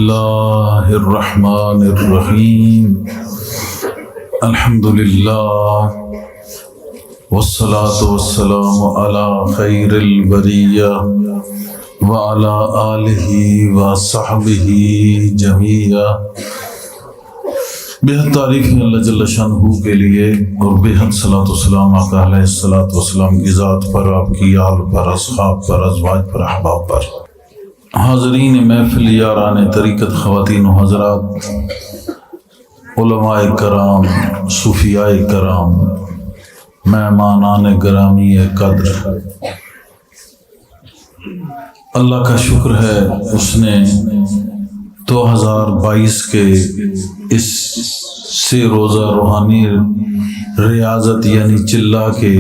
اللہ الرحمن الرحیم الحمدللہ والصلاة والسلام علی خیر البریہ وعلی آلہ وصحبہ جمیعا۔ بہت تعریف ہے اللہ جل شانہ کے لیے اور بہت صلاۃ والسلام آقا علیہ الصلاۃ والسلام کی ذات پر، آپ کی آل پر، اصحاب پر، ازواج پر، احباب پر۔ حاضرین محفل، یاران طریقت، خواتین و حضرات، علماء کرام، صوفیاء کرام، مہمانان گرامی قدر، اللہ کا شکر ہے اس نے 2022 کے اس سے روزہ روحانی ریاضت یعنی چلہ کے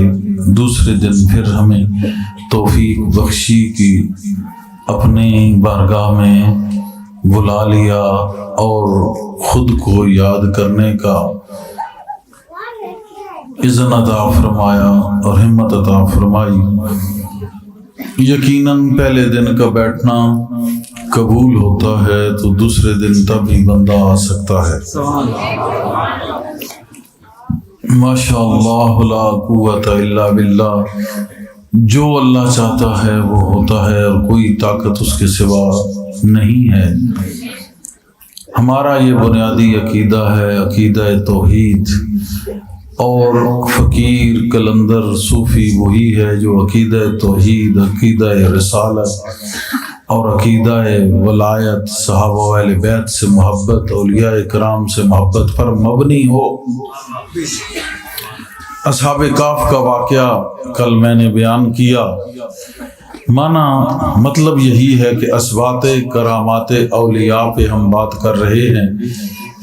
دوسرے دن پھر ہمیں توفیق بخشی کی اپنی بارگاہ میں بلا لیا اور خود کو یاد کرنے کا اذن عطا فرمایا اور ہمت عطا فرمائی۔ یقیناً پہلے دن کا بیٹھنا قبول ہوتا ہے تو دوسرے دن تب ہی بندہ آ سکتا ہے۔ ماشاء اللہ لا قوت الا باللہ، جو اللہ چاہتا ہے وہ ہوتا ہے اور کوئی طاقت اس کے سوا نہیں ہے۔ ہمارا یہ بنیادی عقیدہ ہے، عقیدہ توحید، اور فقیر قلندر صوفی وہی ہے جو عقیدہ توحید، عقیدہ رسالت اور عقیدہ ولایت، صحابہ و اہل بیت سے محبت، اولیاء کرام سے محبت پر مبنی ہو۔ اصحاب کہف کا واقعہ کل میں نے بیان کیا۔ مطلب یہی ہے کہ اسبات کرامات اولیاء پہ ہم بات کر رہے ہیں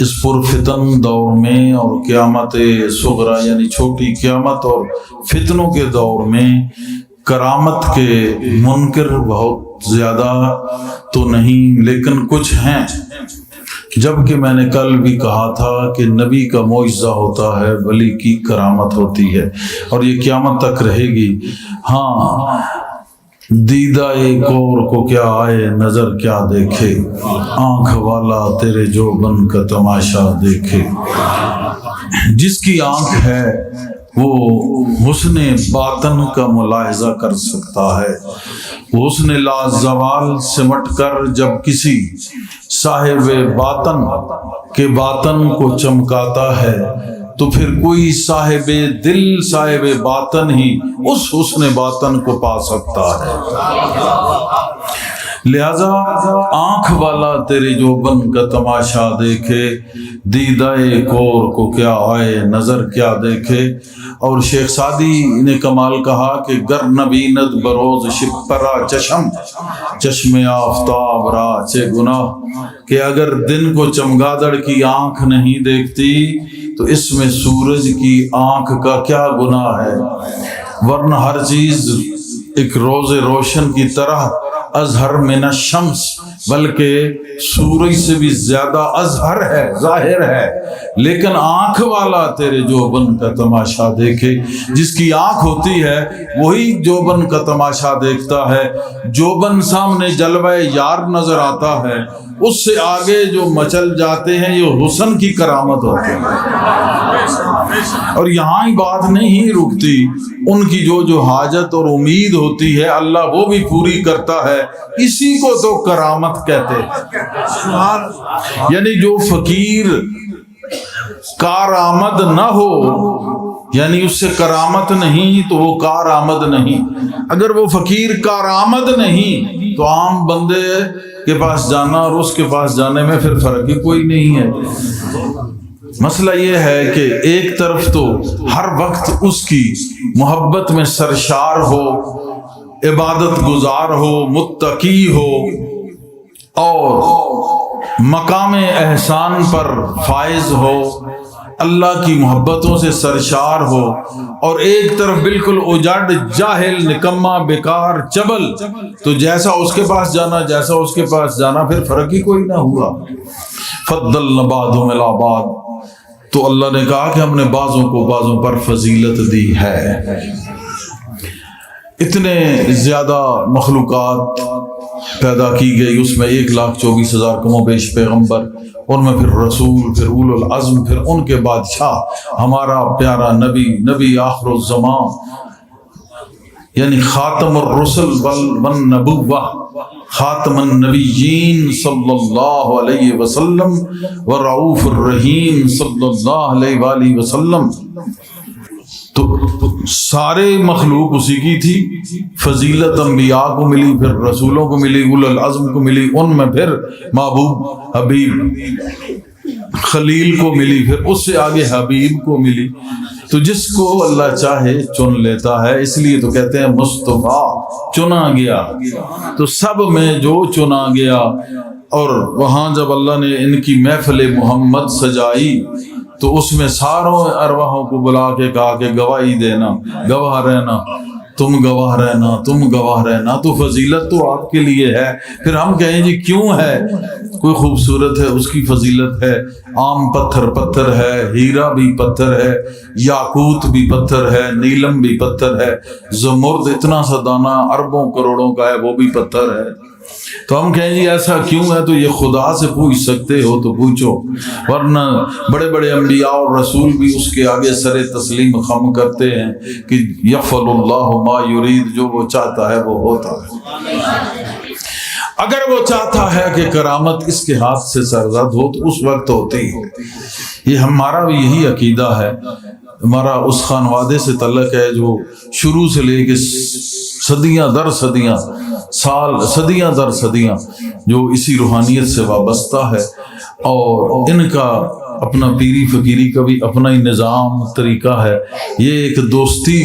اس پرفتن دور میں، اور قیامت صغری یعنی چھوٹی قیامت اور فتنوں کے دور میں کرامت کے منکر بہت زیادہ تو نہیں لیکن کچھ ہیں۔ جبکہ میں نے کل بھی کہا تھا کہ نبی کا معجزہ ہوتا ہے، ولی کی کرامت ہوتی ہے اور یہ قیامت تک رہے گی۔ ہاں، دیدہ ایک اور کو کیا آئے، نظر کیا دیکھے، آنکھ والا تیرے جوبن کا تماشا دیکھے۔ جس کی آنکھ ہے وہ حسن باطن کا ملاحظہ کر سکتا ہے۔ حسن لازوال سمٹ کر جب کسی صاحب باطن کے باطن کو چمکاتا ہے تو پھر کوئی صاحب دل، صاحب باطن ہی اس حسن باطن کو پا سکتا ہے۔ لہذا آنکھ والا تیرے جوبن کا تماشا دیکھے، دیدہ ایک اور کو کیا آئے، نظر کیا دیکھے۔ اور شیخ سعدی نے کمال کہا کہ گر نبیند بروز شپرا چشم، چشم آفتاب را چے گناہ، کہ اگر دن کو چمگادڑ کی آنکھ نہیں دیکھتی تو اس میں سورج کی آنکھ کا کیا گناہ ہے، ورنہ ہر چیز ایک روز روشن کی طرح اظہر من الشمس، بلکہ سورج سے بھی زیادہ اظہر ہے، ظاہر ہے۔ لیکن آنکھ والا تیرے جوبن کا تماشا دیکھے، جس کی آنکھ ہوتی ہے وہی جوبن کا تماشا دیکھتا ہے۔ جوبن سامنے جلوہ یار نظر آتا ہے، اس سے آگے جو مچل جاتے ہیں یہ حسن کی کرامت ہوتی ہے۔ اور یہاں ہی بات نہیں رکتی، ان کی جو حاجت اور امید ہوتی ہے اللہ وہ بھی پوری کرتا ہے۔ اسی کو تو کرامت کہتے ہیں۔ یعنی جو فقیر کارآمد نہ ہو، یعنی اس سے کرامت نہیں تو وہ کارآمد نہیں۔ اگر وہ فقیر کارآمد نہیں تو عام بندے کے پاس جانا اور اس کے پاس جانے میں پھر فرق ہی کوئی نہیں ہے۔ مسئلہ یہ ہے کہ ایک طرف تو ہر وقت اس کی محبت میں سرشار ہو، عبادت گزار ہو، متقی ہو اور مقام احسان پر فائز ہو، اللہ کی محبتوں سے سرشار ہو، اور ایک طرف بالکل اجڑ، جاہل، نکما، بیکار، چبل، تو جیسا اس کے پاس جانا، جیسا اس کے پاس جانا، پھر فرق ہی کوئی نہ ہوا۔ فضلنا بعضهم علی بعض، تو اللہ نے کہا کہ ہم نے بعضوں کو بعضوں پر فضیلت دی ہے۔ اتنے زیادہ مخلوقات پیدا کی گئی، اس میں 1,24,000 کم و بیش پیغمبر، ان میں پھر رسول، پھر اولو العزم، پھر ان کے بادشاہ ہمارا پیارا نبی آخر الزمان، یعنی خاتم الرسل والنبوہ، خاتم النبیین صلی اللہ علیہ وسلم ورعوف الرحیم صلی اللہ علیہ وآلہ وسلم۔ تو سارے مخلوق اسی کی تھی، فضیلت انبیاء کو ملی، پھر رسولوں کو ملی، اولو العزم کو ملی، ان میں پھر محبوب حبیب خلیل کو ملی، پھر اس سے آگے حبیب کو ملی۔ تو جس کو اللہ چاہے چن لیتا ہے، اس لیے تو کہتے ہیں مصطفیٰ، چنا گیا۔ تو سب میں جو چنا گیا، اور وہاں جب اللہ نے ان کی محفل محمد سجائی تو اس میں ساروں ارواحوں کو بلا کے کہا کہ گواہی دینا، گواہ رہنا، تم گواہ رہنا، تم گواہ رہنا۔ تو فضیلت تو آپ کے لیے ہے۔ پھر ہم کہیں جی کیوں ہے؟ کوئی خوبصورت ہے، اس کی فضیلت ہے۔ عام پتھر ہے، ہیرا بھی پتھر ہے، یاقوت بھی پتھر ہے، نیلم بھی پتھر ہے، زمرد اتنا سا دانہ اربوں کروڑوں کا ہے، وہ بھی پتھر ہے۔ تو ہم کہیں جی ایسا کیوں ہے؟ تو یہ خدا سے پوچھ سکتے ہو تو پوچھو، ورنہ بڑے بڑے انبیاء اور رسول بھی اس کے آگے سر تسلیم خم کرتے ہیں کہ یفعل اللہ ما یرید، جو وہ چاہتا ہے وہ ہوتا ہے۔ اگر وہ چاہتا ہے کہ کرامت اس کے ہاتھ سے سرزد ہو تو اس وقت ہوتی ہے۔ یہ ہمارا بھی یہی عقیدہ ہے، ہمارا اس خانوادے سے تعلق ہے جو شروع سے لے کے صدیاں در صدیاں، صدیاں در صدیاں جو اسی روحانیت سے وابستہ ہے، اور ان کا اپنا پیری فقیری کا بھی اپنا ہی نظام طریقہ ہے۔ یہ ایک دوستی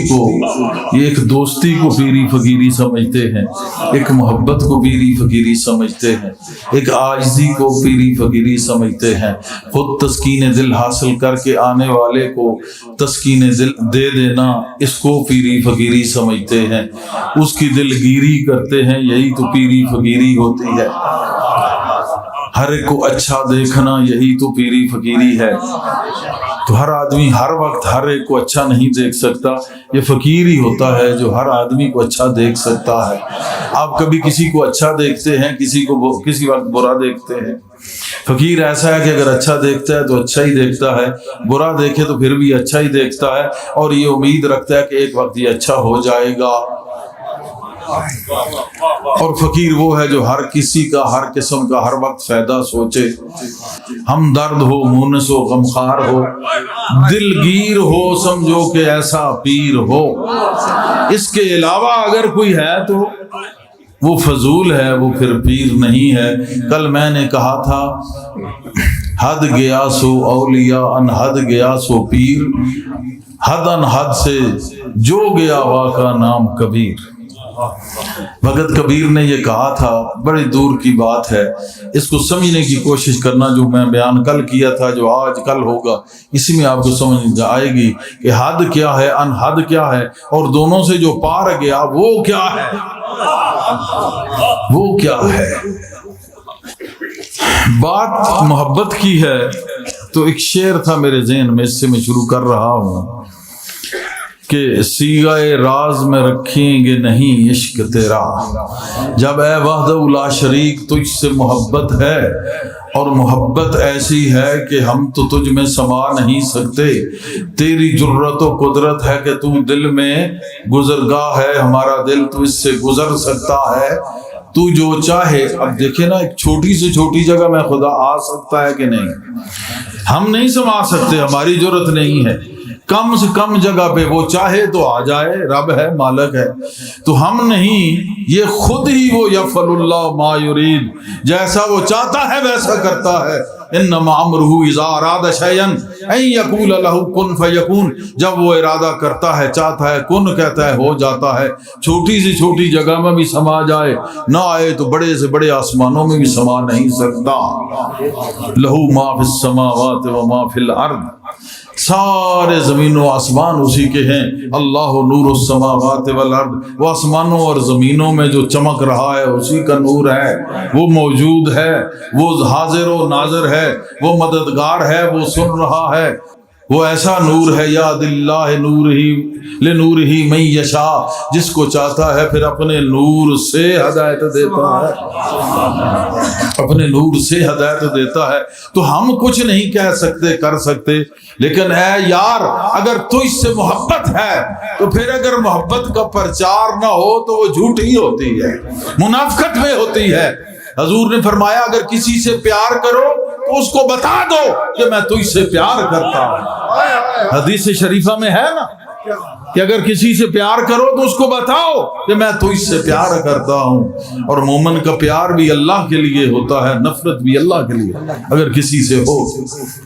کو پیری فقیری سمجھتے ہیں، ایک محبت کو پیری فقیری سمجھتے ہیں، ایک عاجزی کو پیری فقیری سمجھتے ہیں، خود تسکین دل حاصل کر کے آنے والے کو تسکین دل دے دینا، اس کو پیری فقیری سمجھتے ہیں، اس کی دلگیری کرتے ہیں، یہی تو پیری فقیری ہوتی ہے۔ ہر ایک کو اچھا دیکھنا، یہی تو پیری فقیری ہے۔ تو ہر آدمی ہر وقت ہر ایک کو اچھا نہیں دیکھ سکتا، یہ فقیر ہی ہوتا ہے جو ہر آدمی کو اچھا دیکھ سکتا ہے۔ آپ کبھی کسی کو اچھا دیکھتے ہیں، کسی وقت برا دیکھتے ہیں۔ فقیر ایسا ہے کہ اگر اچھا دیکھتا ہے تو اچھا ہی دیکھتا ہے، برا دیکھے تو پھر بھی اچھا ہی دیکھتا ہے، اور یہ امید رکھتا ہے کہ ایک وقت یہ اچھا ہو جائے گا۔ اور فقیر وہ ہے جو ہر کسی کا، ہر قسم کا ہر وقت فائدہ سوچے، ہم درد ہو، مونس ہو، غمخوار ہو، دلگیر ہو، سمجھو کہ ایسا پیر ہو۔ اس کے علاوہ اگر کوئی ہے تو وہ فضول ہے، وہ پھر پیر نہیں ہے۔ کل میں نے کہا تھا حد گیا سو اولیاء، ان حد گیا سو پیر، حد ان حد سے جو گیا وا کا نام کبیر۔ بھگت کبیر نے یہ کہا تھا، بڑی دور کی بات ہے، اس کو سمجھنے کی کوشش کرنا۔ جو میں بیان کل کیا تھا، جو آج کل ہوگا، اسی میں آپ کو سمجھ آئے گی کہ حد کیا ہے، ان حد کیا ہے، اور دونوں سے جو پار گیا وہ کیا ہے، وہ کیا ہے۔ بات محبت کی ہے تو ایک شعر تھا میرے ذہن میں، اس سے میں شروع کر رہا ہوں کہ سیغۂ راز میں رکھیں گے نہیں عشق تیرا، جب اے وحدہ لا شریک تجھ سے محبت ہے، اور محبت ایسی ہے کہ ہم تو تجھ میں سما نہیں سکتے، تیری جرت و قدرت ہے کہ تو دل میں گزرگاہ ہے، ہمارا دل تو اس سے گزر سکتا ہے، تو جو چاہے۔ اب دیکھیں نا، ایک چھوٹی سے چھوٹی جگہ میں خدا آ سکتا ہے کہ نہیں؟ ہم نہیں سما سکتے، ہماری جرت نہیں ہے۔ کم سے کم جگہ پہ وہ چاہے تو آ جائے، رب ہے، مالک ہے، تو ہم نہیں، یہ خود ہی وہ یفعل اللہ ما یرید، جیسا وہ چاہتا ہے ویسا کرتا ہے۔ انما امرہ اذا اراد شیئا ان یقول لہ کن فیکون، جب وہ ارادہ کرتا ہے، چاہتا ہے، کن کہتا ہے، ہو جاتا ہے۔ چھوٹی سی چھوٹی جگہ میں بھی سما جائے، نہ آئے تو بڑے سے بڑے آسمانوں میں بھی سما نہیں سکتا۔ لہ ما فی السماوات و ما فی الارض، سارے زمین و آسمان اسی کے ہیں۔ اللہ نور السماوات والارض، وہ آسمانوں اور زمینوں میں جو چمک رہا ہے اسی کا نور ہے، وہ موجود ہے، وہ حاضر و ناظر ہے، وہ مددگار ہے، وہ سن رہا ہے۔ وہ ایسا نور ہے، یاد اللہ نور ہی لنور ہی من یشاء، جس کو چاہتا ہے پھر اپنے نور سے ہدایت دیتا ہے، اپنے نور سے ہدایت دیتا ہے۔ تو ہم کچھ نہیں کہہ سکتے کر سکتے، لیکن اے یار اگر تجھ سے محبت ہے تو پھر اگر محبت کا پرچار نہ ہو تو وہ جھوٹی ہوتی ہے، منافقت میں ہوتی ہے۔ حضور نے فرمایا اگر کسی سے پیار کرو تو اس کو بتا دو کہ میں تجھ سے پیار کرتا ہوں۔ حدیث شریفہ میں ہے نا کہ اگر کسی سے پیار کرو تو اس کو بتاؤ کہ میں تجھ سے پیار کرتا ہوں۔ اور مومن کا پیار بھی اللہ کے لیے ہوتا ہے، نفرت بھی اللہ کے لیے اگر کسی سے ہو۔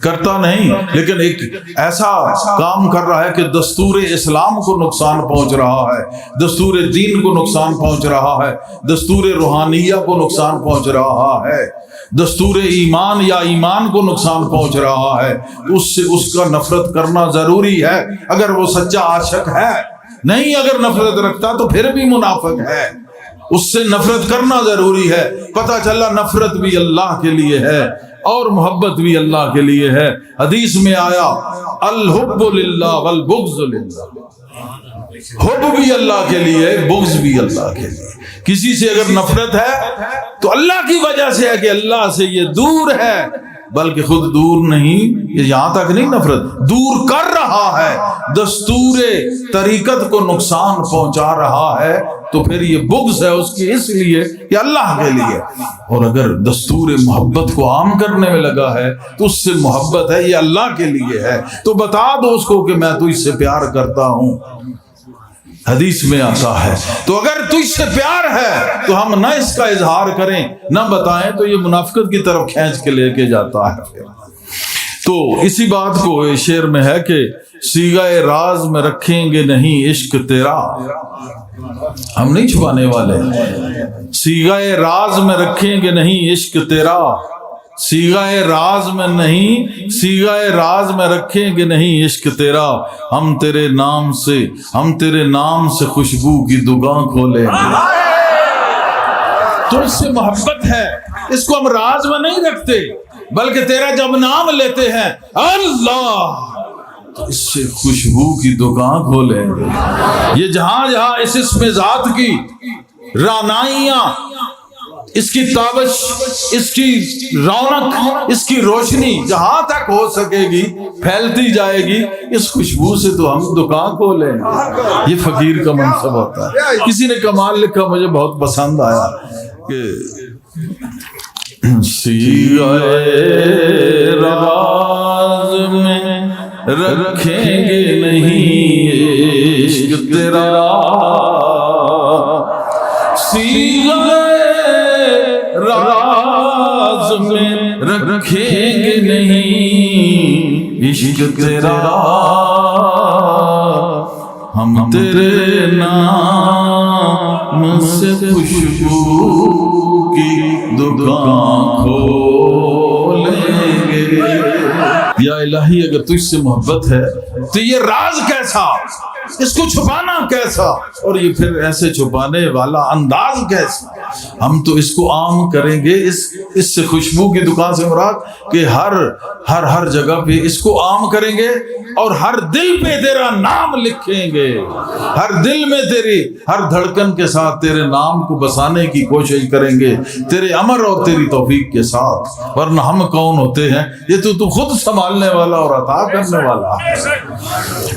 کرتا نہیں، لیکن ایک ایسا کام کر رہا ہے کہ دستور اسلام کو نقصان پہنچ رہا ہے، دستور دین کو نقصان پہنچ رہا ہے، دستور روحانیہ کو نقصان پہنچ رہا ہے، دستور ایمان یا ایمان کو نقصان پہنچ رہا ہے، تو اس سے اس کا نفرت کرنا ضروری ہے اگر وہ سچا عاشق ہے۔ نہیں اگر نفرت رکھتا تو پھر بھی منافق ہے، اس سے نفرت کرنا ضروری ہے۔ پتہ چلا نفرت بھی اللہ کے لیے ہے اور محبت بھی اللہ کے لیے ہے۔ حدیث میں آیا الحب للہ والبغض للہ، حب بھی اللہ کے لیے، بغض بھی اللہ کے لیے۔ کسی سے اگر نفرت ہے تو اللہ کی وجہ سے ہے کہ اللہ سے یہ دور ہے، بلکہ خود دور نہیں، یہاں تک نہیں نفرت دور کر رہا ہے، دستور طریقت کو نقصان پہنچا رہا ہے، تو پھر یہ بغض ہے اس کی اس لیے کہ اللہ کے لیے۔ اور اگر دستور محبت کو عام کرنے میں لگا ہے تو اس سے محبت ہے، یہ اللہ کے لیے ہے، تو بتا دو اس کو کہ میں تجھ سے پیار کرتا ہوں۔ حدیث میں آتا ہے تو اگر تجھ سے پیار ہے تو ہم نہ اس کا اظہار کریں نہ بتائیں تو یہ منافقت کی طرف کھینچ کے لے کے جاتا ہے۔ تو اسی بات کو شعر میں ہے کہ صیغہ راز میں رکھیں گے نہیں عشق تیرا، ہم نہیں چھپانے والے، صیغہ راز میں رکھیں گے نہیں عشق تیرا، صیغہ راز میں نہیں، صیغہ راز میں رکھیں گے نہیں عشق تیرا، ہم تیرے نام سے خوشبو کی دکان کھولیں گے۔ تو اس سے محبت ہے، اس کو ہم راز میں نہیں رکھتے، بلکہ تیرا جب نام لیتے ہیں اللہ تو اس سے خوشبو کی دکان کھولیں گے۔ یہ جہاں جہاں اس اسم ذات کی رانائیاں، اس کی تابش، اس کی رونق، اس کی روشنی جہاں تک ہو سکے گی پھیلتی جائے گی، اس خوشبو سے تو ہم دکان کھولیں گے۔ یہ فقیر کا منصب ہوتا ہے۔ کسی نے کمال لکھا مجھے بہت پسند آیا کہ صیغہ راز میں رکھیں گے نہیں عشق تیرا، صیغہ راز میں رکھیں گے نہیں عشق تیرا، ہم تیرے نام سے خوشبو کی دکان کھولیں گے۔ یا الہی اگر تجھ سے محبت ہے تو یہ راز کیسا، اس کو چھپانا کیسا، اور یہ پھر ایسے چھپانے والا انداز کیسا۔ ہم تو اس کو عام کریں گے، اس سے خوشبو کی دکان سے مراد کہ ہر جگہ پہ اس کو عام کریں گے، اور ہر دل پہ تیرا نام لکھیں گے، ہر دل میں تیری ہر دھڑکن کے ساتھ تیرے نام کو بسانے کی کوشش کریں گے، تیرے امر اور تیری توفیق کے ساتھ۔ ورنہ ہم کون ہوتے ہیں، یہ تو خود سنبھالنے والا اور عطا کرنے والا ہے۔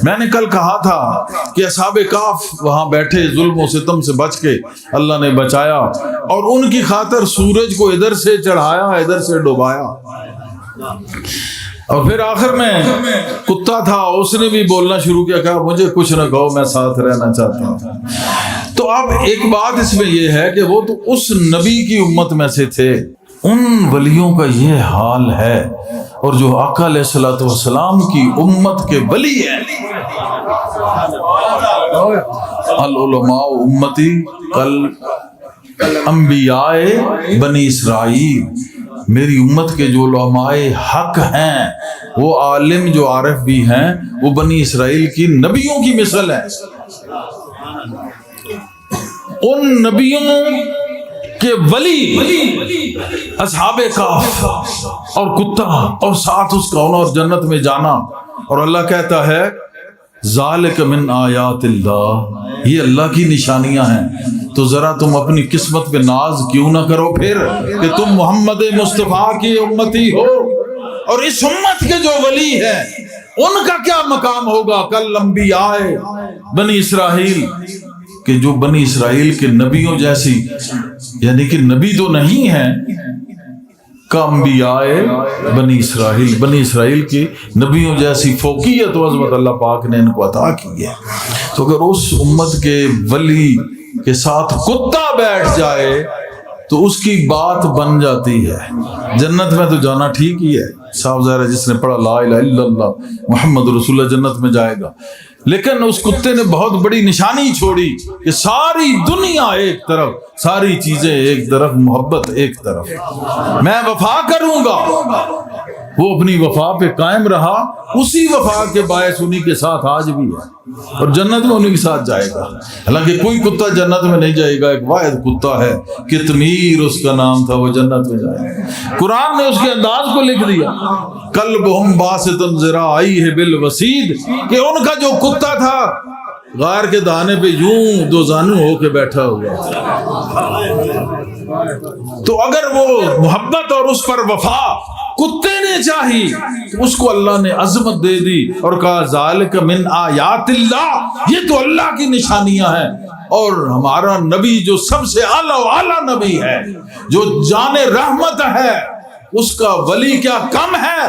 میں نے کل کہا تھا کہ اصحاب کہف وہاں بیٹھے، ظلم و ستم سے بچ کے اللہ نے بچایا، اور ان کی خاطر سورج کو ادھر سے چڑھایا ادھر سے ڈوبایا، اور پھر آخر میں کتا تھا اس نے بھی بولنا شروع کیا، کہا مجھے کچھ نہ کہو میں ساتھ رہنا چاہتا ہوں۔ تو اب ایک بات اس میں یہ ہے کہ وہ تو اس نبی کی امت میں سے تھے، ان ولیوں کا یہ حال ہے، اور جو آقا علیہ الصلوۃ والسلام کی امت کے ولی ہیں، العلماء امتی انبیاء بنی اسرائیل، میری امت کے جو علماء حق ہیں، وہ عالم جو عارف بھی ہیں، وہ بنی اسرائیل کی نبیوں کی مثل ہے۔ ان نبیوں کے ولی اصحاب کہف اور کتا، اور ساتھ اس کا ہونا اور جنت میں جانا، اور اللہ کہتا ہے ذالک من آیات اللہ، یہ اللہ کی نشانیاں ہیں۔ تو ذرا تم اپنی قسمت پہ ناز کیوں نہ کرو پھر کہ تم محمد مصطفیٰ کی امتی ہو، اور اس امت کے جو ولی ہیں ان کا کیا مقام ہوگا کل انبیاء بنی اسرائیل، کہ جو بنی اسرائیل کے نبیوں جیسی، یعنی کہ نبی تو نہیں ہیں، کا انبیاء بنی اسرائیل کی نبیوں جیسی فوقیت و عظمت اللہ پاک نے ان کو عطا کی ہے۔ تو اگر اس امت کے ولی کے ساتھ کتا بیٹھ جائے تو اس کی بات بن جاتی ہے۔ جنت میں تو جانا ٹھیک ہی ہے، صاف ظاہر ہے، جس نے پڑھا لا الہ الا اللہ محمد رسول اللہ جنت میں جائے گا، لیکن اس کتے نے بہت بڑی نشانی چھوڑی کہ ساری دنیا ایک طرف، ساری چیزیں ایک طرف، محبت ایک طرف، میں وفا کروں گا۔ وہ اپنی وفا پہ قائم رہا، اسی وفا کے باعث انہی کے ساتھ آج بھی ہے، اور جنت میں انہی کے ساتھ جائے گا۔ حالانکہ کوئی کتا جنت میں نہیں جائے گا، ایک واحد کتا ہے، قطمیر اس کا نام تھا، وہ جنت میں جائے گا۔ قرآن نے اس کے انداز کو لکھ دیا، کلبہم باسط ذراعیہ بالوسید، کہ ان کا جو کتا تھا غار کے دانے پہ یوں دو زانو ہو کے بیٹھا ہوا تھا۔ تو اگر وہ محبت اور اس پر وفا کتے نے چاہی تو اس کو اللہ نے عظمت دے دی اور کہا ذالک من آیات اللہ، یہ تو اللہ کی نشانیاں ہیں۔ اور ہمارا نبی جو سب سے اعلیٰ و اعلیٰ نبی ہے، جو جان رحمت ہے، اس کا ولی کیا کم ہے؟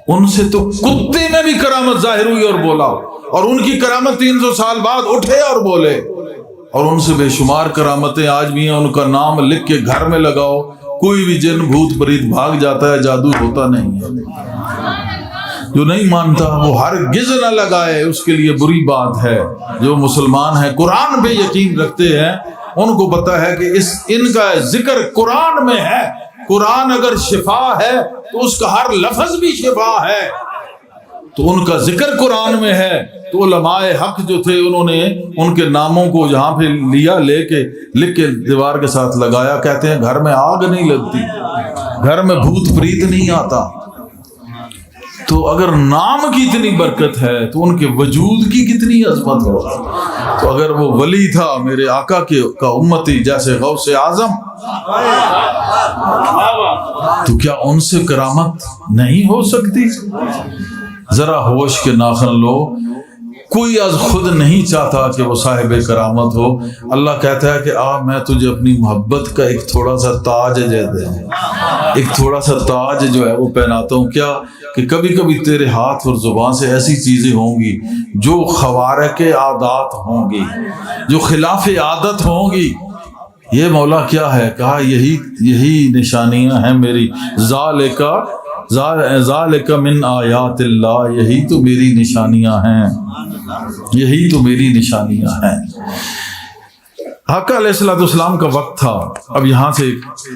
ان سے تو کتے میں بھی کرامت ظاہر ہوئی اور بولا، اور ان کی کرامت 300 سال بعد اٹھے اور بولے، اور ان سے بے شمار کرامتیں آج بھی ہیں۔ ان کا نام لکھ کے گھر میں لگاؤ، کوئی بھی جن بھوت پریت بھاگ جاتا ہے، جادو ہوتا نہیں ہے۔ جو نہیں مانتا وہ ہرگز نہ لگائے، اس کے لیے بری بات ہے۔ جو مسلمان ہیں، قرآن پہ یقین رکھتے ہیں، ان کو پتا ہے کہ ان کا ذکر قرآن میں ہے۔ قرآن اگر شفا ہے تو اس کا ہر لفظ بھی شفا ہے، تو ان کا ذکر قرآن میں ہے۔ تو علماء حق جو تھے، انہوں نے ان کے ناموں کو جہاں پہ لیا، لکھ کے دیوار کے ساتھ لگایا۔ کہتے ہیں گھر میں آگ نہیں لگتی، گھر میں بھوت پریت نہیں آتا۔ تو اگر نام کی اتنی برکت ہے تو ان کے وجود کی کتنی عظمت ہو۔ تو اگر وہ ولی تھا میرے آقا کا امتی جیسے غوث اعظم، تو کیا ان سے کرامت نہیں ہو سکتی؟ ذرا ہوش کے ناخن لو، کوئی از خود نہیں چاہتا کہ وہ صاحب کرامت ہو۔ اللہ کہتا ہے کہ میں تجھے اپنی محبت کا ایک تھوڑا سا تاج دے دیں، ایک تھوڑا سا تاج جو ہے وہ پہناتا ہوں۔ کیا کہ کبھی کبھی تیرے ہاتھ اور زبان سے ایسی چیزیں ہوں گی جو خوارق عادات ہوں گی، جو خلاف عادت ہوں گی۔ یہ مولا کیا ہے؟ کہا یہی نشانیاں ہیں میری، ذالک من آیات اللہ، یہی تو میری نشانیاں ہیں، یہی تو میری نشانیاں ہیں۔ آقا علیہ السلام کا وقت تھا۔ اب یہاں سے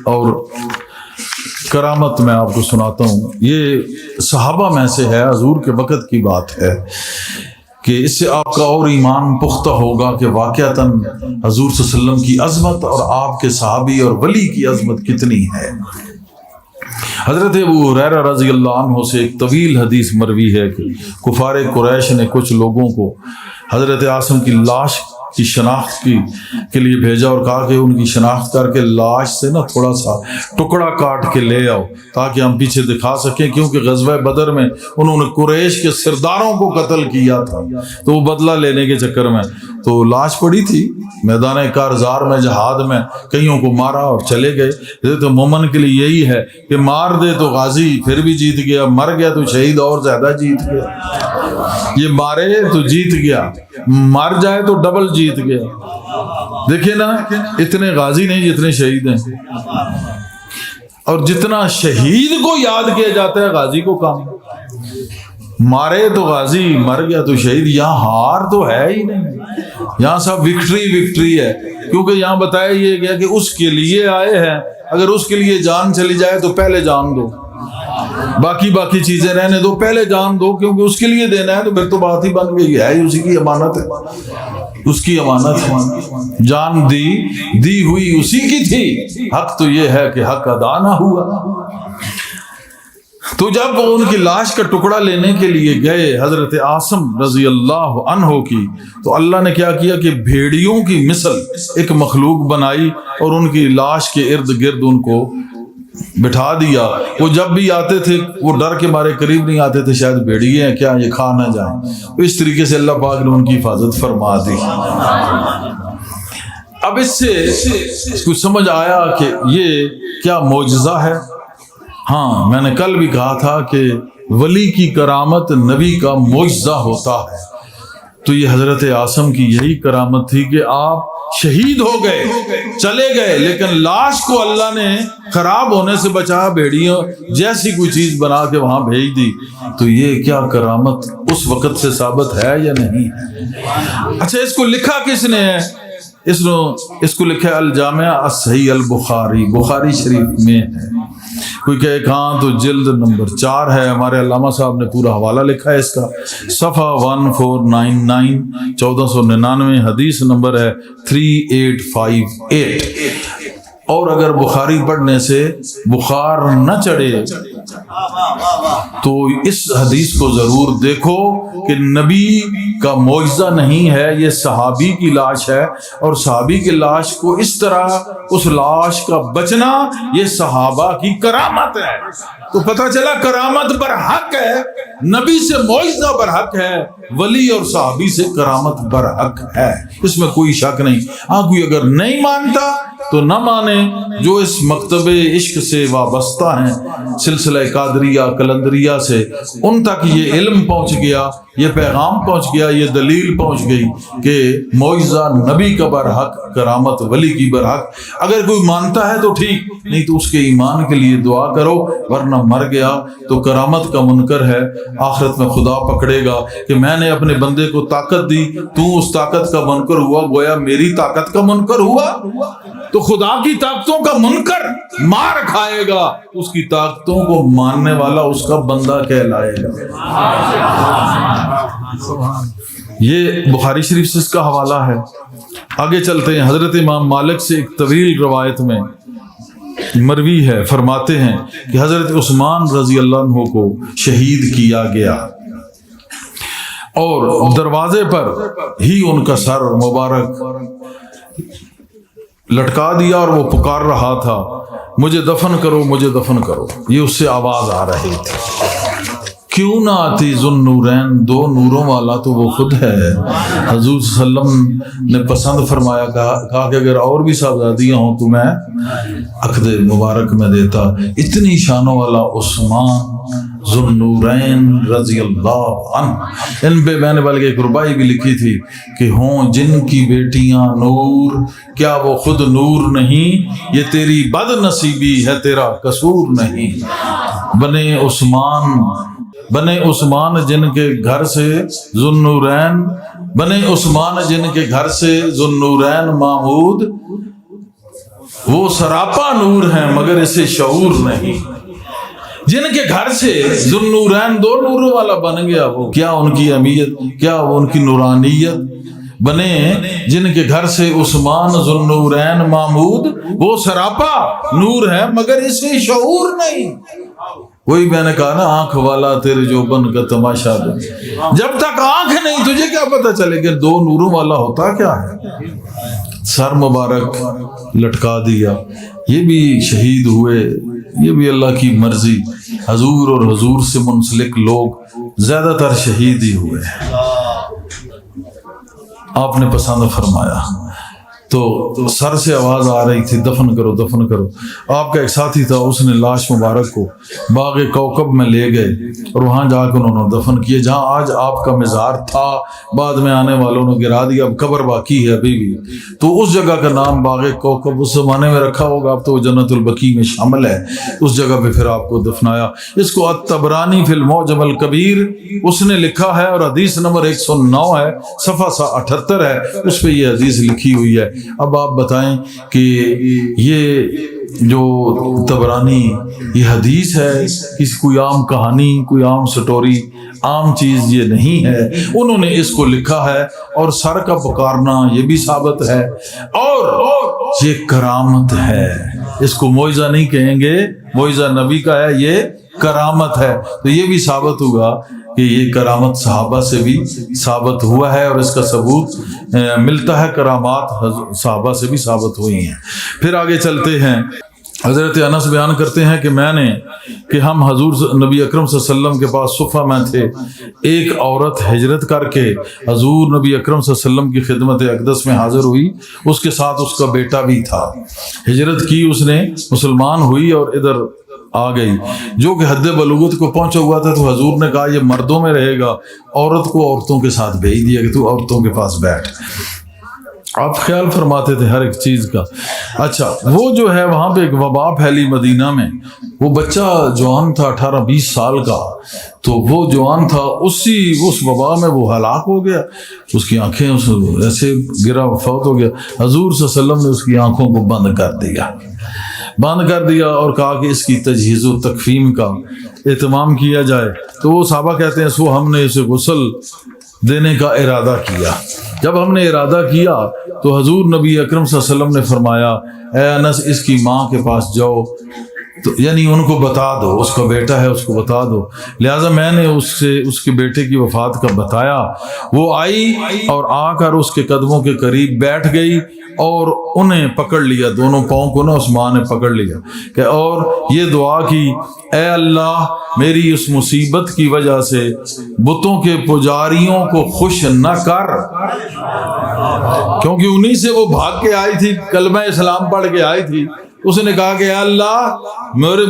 اور کرامت میں آپ کو سناتا ہوں۔ یہ صحابہ میں سے ہے، حضور کے وقت کی بات ہے، کہ اس سے آپ کا اور ایمان پختہ ہوگا کہ واقعتاً حضور صلی اللہ علیہ وسلم کی عظمت اور آپ کے صحابی اور ولی کی عظمت کتنی ہے۔ حضرت ابو ہریرہ رضی اللہ عنہ سے ایک طویل حدیث مروی ہے کہ کفار قریش نے کچھ لوگوں کو حضرت عاصم کی لاش کی شناخت کے لیے بھیجا اور کہا کہ ان کی شناخت کر کے لاش سے نا تھوڑا سا ٹکڑا کاٹ کے لے آؤ تاکہ ہم پیچھے دکھا سکیں، کیونکہ غزوہ بدر میں انہوں نے قریش کے سرداروں کو قتل کیا تھا، تو وہ بدلہ لینے کے چکر میں تو لاش پڑی تھی میدان کارزار میں، جہاد میں، کئیوں کو مارا اور چلے گئے۔ تو مومن کے لیے یہی ہے کہ مار دے تو غازی پھر بھی جیت گیا، مر گیا تو شہید اور زیادہ جیت گیا۔ یہ مارے تو جیت گیا، مر جائے تو ڈبل جیت گیا۔ دیکھیں نا، اتنے غازی نہیں جتنے شہید ہیں، اور جتنا شہید کو یاد کیا جاتا ہے غازی کو کم۔ مارے تو غازی، مر گیا تو شہید۔ یہاں ہار تو ہے ہی نہیں، یہاں سب وکٹری ہے، کیونکہ یہاں بتایا یہ گیا کہ اس کے لیے آئے ہیں، اگر اس کے لیے جان چلی جائے تو پہلے جان دو، باقی چیزیں رہنے دو، پہلے جان دو، کیونکہ اس کے لیے دینا ہے تو پھر تو بات ہی بن گئی ہے، اسی کی امانت ہے، اس کی امانت ہے، جان دی ہوئی اسی کی تھی، حق تو یہ ہے کہ حق ادا نہ ہوا۔ تو جب وہ ان کی لاش کا ٹکڑا لینے کے لیے گئے حضرت عاصم رضی اللہ عنہ کی، تو اللہ نے کیا کیا کہ بھیڑیوں کی مثل ایک مخلوق بنائی اور ان کی لاش کے ارد گرد ان کو بٹھا دیا۔ وہ جب بھی آتے تھے وہ ڈر کے مارے قریب نہیں آتے تھے، شاید بھیڑیے ہیں کیا، یہ کھا نہ جائیں۔ تو اس طریقے سے اللہ پاک نے ان کی حفاظت فرما دی۔ اب اس سے کچھ سمجھ آیا کہ یہ کیا معجزہ ہے۔ ہاں، میں نے کل بھی کہا تھا کہ ولی کی کرامت نبی کا معجزہ ہوتا ہے، تو یہ حضرت عاصم کی یہی کرامت تھی کہ آپ شہید ہو گئے، چلے گئے، لیکن لاش کو اللہ نے خراب ہونے سے بچایا، بھیڑیوں جیسی کوئی چیز بنا کے وہاں بھیج دی۔ تو یہ کیا کرامت اس وقت سے ثابت ہے یا نہیں ہے؟ اچھا، اس کو لکھا کس نے ہے؟ اس کو لکھا الجامع الصحیح البخاری، بخاری شریف میں ہے۔ کوئی کہے کہاں، تو جلد نمبر 4 ہے، ہمارے علامہ صاحب نے پورا حوالہ لکھا ہے اس کا، صفحہ 1499، 1499، حدیث نمبر ہے 3858۔ اور اگر بخاری پڑھنے سے بخار نہ چڑھے تو اس حدیث کو ضرور دیکھو کہ نبی کا معجزہ نہیں ہے، یہ صحابی کی لاش ہے، اور صحابی کی لاش کو اس طرح اس لاش کا بچنا یہ صحابہ کی کرامت ہے۔ تو پتہ چلا کرامت برحق ہے، نبی سے معجزہ برحق ہے، ولی اور صحابی سے کرامت برحق ہے، اس میں کوئی شک نہیں۔ ہاں، کوئی اگر نہیں مانتا تو نہ مانے، جو اس مکتب عشق سے وابستہ ہیں، سلسلہ قادریہ قلندریہ سے، ان تک یہ علم پہنچ گیا، یہ پیغام پہنچ گیا، یہ دلیل پہنچ گئی کہ معجزہ نبی کا برحق، کرامت ولی کی برحق۔ اگر کوئی مانتا ہے تو ٹھیک، نہیں تو اس کے ایمان کے لیے دعا کرو، ورنہ مر گیا تو کرامت کا منکر ہے، آخرت میں خدا پکڑے گا کہ میں نے اپنے بندے کو طاقت دی، تو اس طاقت کا منکر ہوا، گویا میری طاقت کا منکر ہوا۔ تو خدا کی طاقتوں کا منکر مار کھائے گا، اس کی طاقتوں کو ماننے والا اس کا بندہ کہلائے گا۔ یہ بخاری شریف سے اس کا حوالہ ہے۔ آگے چلتے ہیں، حضرت امام مالک سے ایک طویل روایت میں مروی ہے، فرماتے ہیں کہ حضرت عثمان رضی اللہ عنہ کو شہید کیا گیا اور دروازے پر ہی ان کا سر مبارک لٹکا دیا اور وہ پکار رہا تھا، مجھے دفن کرو، مجھے دفن کرو۔ یہ اس سے آواز آ رہی تھی، کیوں نہ آتی ذو نورین، 2 نوروں والا تو وہ خود ہے۔ حضور صلی اللہ علیہ وسلم نے پسند فرمایا، کہا کہ اگر اور بھی صاحبزادیاں ہوں تو میں عقد مبارک میں دیتا۔ اتنی شانوں والا عثمان ذو النورین رضی اللہ عنہ، ان پہ میں نے بلکہ ایک ربائی بھی لکھی تھی کہ ہوں جن کی بیٹیاں نور، کیا وہ خود نور نہیں؟ یہ تیری بد نصیبی ہے، تیرا قصور نہیں۔ بنے عثمان جن کے گھر سے ذو النورین، بنے عثمان جن کے گھر سے ذو النورین محمود، وہ سراپا نور ہیں مگر اسے شعور نہیں۔ جن کے گھر سے ذو النورین 2 نوروں والا بن گیا، وہ کیا ان کی اہمیت، کیا وہ ان کی نورانیت۔ بنے جن کے گھر سے عثمان ذو النورین محمود، وہ سراپا نور ہے مگر اسے شعور نہیں۔ وہی میں نے کہا نا، آنکھ والا تیرے جوبن کا تماشا دے، جب تک آنکھ نہیں تجھے کیا پتہ چلے کہ 2 نوروں والا ہوتا کیا ہے۔ سر مبارک لٹکا دیا، یہ بھی شہید ہوئے، یہ بھی اللہ کی مرضی۔ حضور اور حضور سے منسلک لوگ زیادہ تر شہید ہی ہوئے، آپ نے پسند فرمایا۔ تو سر سے آواز آ رہی تھی، دفن کرو دفن کرو۔ آپ کا ایک ساتھی تھا، اس نے لاش مبارک کو باغ کوکب میں لے گئے اور وہاں جا کے انہوں نے دفن کیے، جہاں آج آپ کا مزار تھا، بعد میں آنے والوں نے گرا دیا، اب قبر باقی ہے ابھی بھی۔ تو اس جگہ کا نام باغ کوکب اس زمانے میں رکھا ہوگا، اب تو وہ جنت البقیع میں شامل ہے، اس جگہ پہ پھر آپ کو دفنایا۔ اس کو الطبرانی فی المعجم الکبیر اس نے لکھا ہے، اور حدیث نمبر 109 ہے، صفحہ 78 ہے، اس پہ یہ حدیث لکھی ہوئی ہے۔ اب آپ بتائیں کہ یہ جو طبرانی یہ حدیث ہے، کسی کوئی عام کہانی، کوئی عام سٹوری، عام چیز یہ نہیں ہے، انہوں نے اس کو لکھا ہے، اور سر کا پکارنا یہ بھی ثابت ہے، اور یہ کرامت ہے، اس کو معجزہ نہیں کہیں گے، معجزہ نبی کا ہے، یہ کرامت ہے، تو یہ بھی ثابت ہوگا کہ یہ کرامت صحابہ سے بھی ثابت ہوا ہے، اور اس کا ثبوت ملتا ہے، کرامات صحابہ سے بھی ثابت ہوئی ہیں۔ پھر آگے چلتے ہیں، حضرت انس بیان کرتے ہیں کہ ہم حضور نبی اکرم صلی اللہ علیہ وسلم کے پاس صفہ میں تھے، ایک عورت ہجرت کر کے حضور نبی اکرم صلی اللہ علیہ وسلم کی خدمت اقدس میں حاضر ہوئی، اس کے ساتھ اس کا بیٹا بھی تھا، ہجرت کی اس نے، مسلمان ہوئی اور ادھر آ گئی، جو کہ حد بلوغت کو پہنچا ہوا تھا، تو حضور نے کہا یہ مردوں میں رہے گا، عورت کو عورتوں کے ساتھ بھیج دیا کہ تو عورتوں کے پاس بیٹھ۔ آپ خیال فرماتے تھے ہر ایک چیز کا۔ اچھا، وہ جو ہے وہاں پہ ایک وبا پھیلی مدینہ میں، وہ بچہ جوان تھا 18-20 سال کا، تو وہ جوان تھا، اس وبا میں وہ ہلاک ہو گیا، اس کی آنکھیں ایسے گرا، فوت ہو گیا۔ حضور صلی اللہ علیہ وسلم نے اس کی آنکھوں کو بند کر دیا اور کہا کہ اس کی تجہیز و تکفین کا اہتمام کیا جائے۔ تو وہ صحابہ کہتے ہیں سو ہم نے اسے غسل دینے کا ارادہ کیا۔ جب ہم نے ارادہ کیا تو حضور نبی اکرم صلی اللہ علیہ وسلم نے فرمایا، اے انس اس کی ماں کے پاس جاؤ، تو یعنی ان کو بتا دو، اس کا بیٹا ہے اس کو بتا دو۔ لہٰذا میں نے اس کے بیٹے کی وفات کا بتایا، وہ آئی اور آ کر اس کے قدموں کے قریب بیٹھ گئی اور انہیں پکڑ لیا، دونوں پاؤں کو نا اس ماں نے پکڑ لیا کہ اور یہ دعا کی، اے اللہ میری اس مصیبت کی وجہ سے بتوں کے پجاریوں کو خوش نہ کر، کیونکہ انہی سے وہ بھاگ کے آئی تھی، کلمہ اسلام پڑھ کے آئی تھی۔ اس نے کہا کہ اے اللہ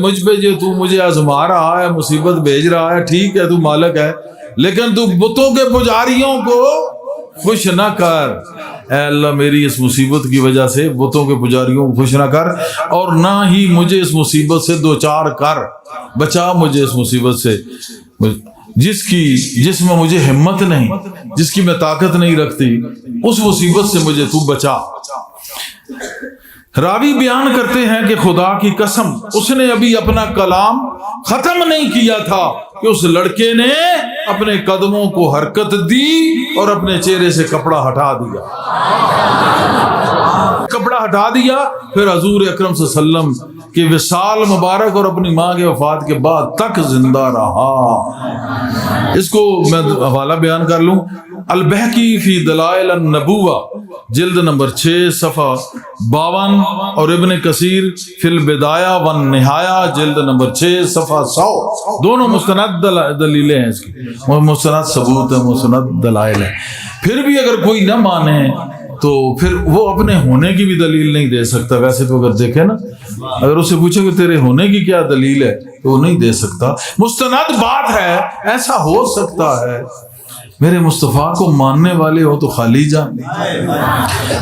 مجھ پہ جو تو مجھے آزما رہا ہے، مصیبت بھیج رہا ہے، ٹھیک ہے تو مالک ہے، لیکن تو بتوں کے پجاریوں کو خوش نہ کر۔ اے اللہ میری اس مصیبت کی وجہ سے بتوں کے پجاریوں کو خوش نہ کر، اور نہ ہی مجھے اس مصیبت سے دوچار کر، بچا مجھے اس مصیبت سے جس میں مجھے ہمت نہیں، جس کی میں طاقت نہیں رکھتی، اس مصیبت سے مجھے تو بچا۔ راوی بیان کرتے ہیں کہ خدا کی قسم اس نے ابھی اپنا کلام ختم نہیں کیا تھا کہ اس لڑکے نے اپنے قدموں کو حرکت دی اور اپنے چہرے سے کپڑا ہٹا دیا، پھر حضور اکرم صلی اللہ علیہ وسلم کے وصال مبارک اور اپنی ماں کے وفات کے بعد تک زندہ رہا۔ اس کو میں حوالہ بیان کر لوں، البہقی فی دلائل النبوہ جلد نمبر 6 صفحہ 52، اور ابن کثیر فی البدایہ والنہایہ جلد نمبر 6 صفحہ 100، دونوں مستند دلیلیں ہیں، اس کی مستند ثبوت ہے، مستند دلائل ہے۔ پھر بھی اگر کوئی نہ مانے تو پھر وہ اپنے ہونے کی بھی دلیل نہیں دے سکتا۔ ویسے تو اگر دیکھیں نا، اگر اسے پوچھے کہ تیرے ہونے کی کیا دلیل ہے تو وہ نہیں دے سکتا، مستند بات ہے، ایسا ہو سکتا ہے۔ میرے مصطفیٰ کو ماننے والے ہو تو خالی جان،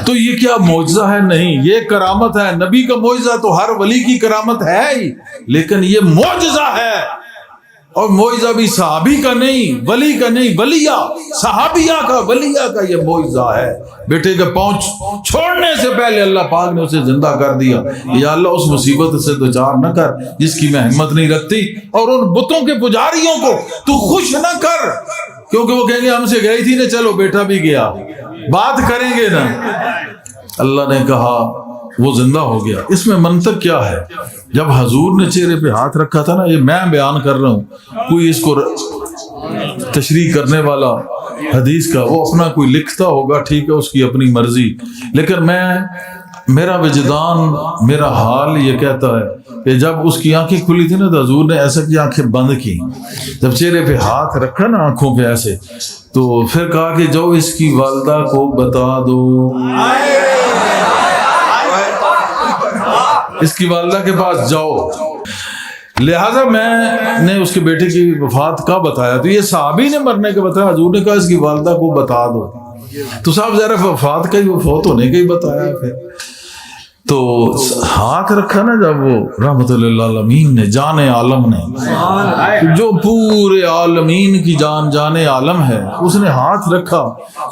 تو یہ کیا معجزہ ہے؟ نہیں، یہ کرامت ہے۔ نبی کا معجزہ تو ہر ولی کی کرامت ہے ہی، لیکن یہ معجزہ ہے، اور معجزہ بھی صحابی کا نہیں، ولی کا نہیں، ولیہ صحابیہ کا، ولیہ کا یہ معجزہ ہے۔ بیٹے کے پاؤں چھوڑنے سے پہلے اللہ پاک نے اسے زندہ کر دیا۔ یا اللہ اس مصیبت سے دوچار نہ کر جس کی میں ہمت نہیں رکھتی، اور ان بتوں کے پجاریوں کو تو خوش نہ کر، کیونکہ وہ کہیں گے ہم سے گئی تھی نا، چلو بیٹا بھی گیا، بات کریں گے نا۔ اللہ نے کہا وہ زندہ ہو گیا۔ اس میں منطق کیا ہے؟ جب حضور نے چہرے پہ ہاتھ رکھا تھا نا، یہ میں بیان کر رہا ہوں، کوئی اس کو تشریح کرنے والا حدیث کا وہ اپنا کوئی لکھتا ہوگا، ٹھیک ہے، اس کی اپنی مرضی، لیکن میرا وجدان، میرا حال یہ کہتا ہے کہ جب اس کی آنکھیں کھلی تھی نا تو حضور نے ایسا کی آنکھیں بند کی، جب چہرے پہ ہاتھ رکھا نا آنکھوں پہ ایسے، تو پھر کہا کہ جاؤ اس کی والدہ کو بتا دو، اس کی والدہ کے پاس جاؤ۔ لہٰذا میں نے اس کے بیٹے کی وفات کا بتایا، تو یہ صحابی نے مرنے کا بتایا، حضور نے کہا اس کی والدہ کو بتا دو، تو صاحب ذرا وفات کا ہی، فوت ہونے کا ہی بتایا۔ پھر تو ہاتھ رکھا نا جب وہ رحمت للعالمین نے، جان عالم نے، جو پورے عالمین کی جان عالم ہے، اس نے ہاتھ رکھا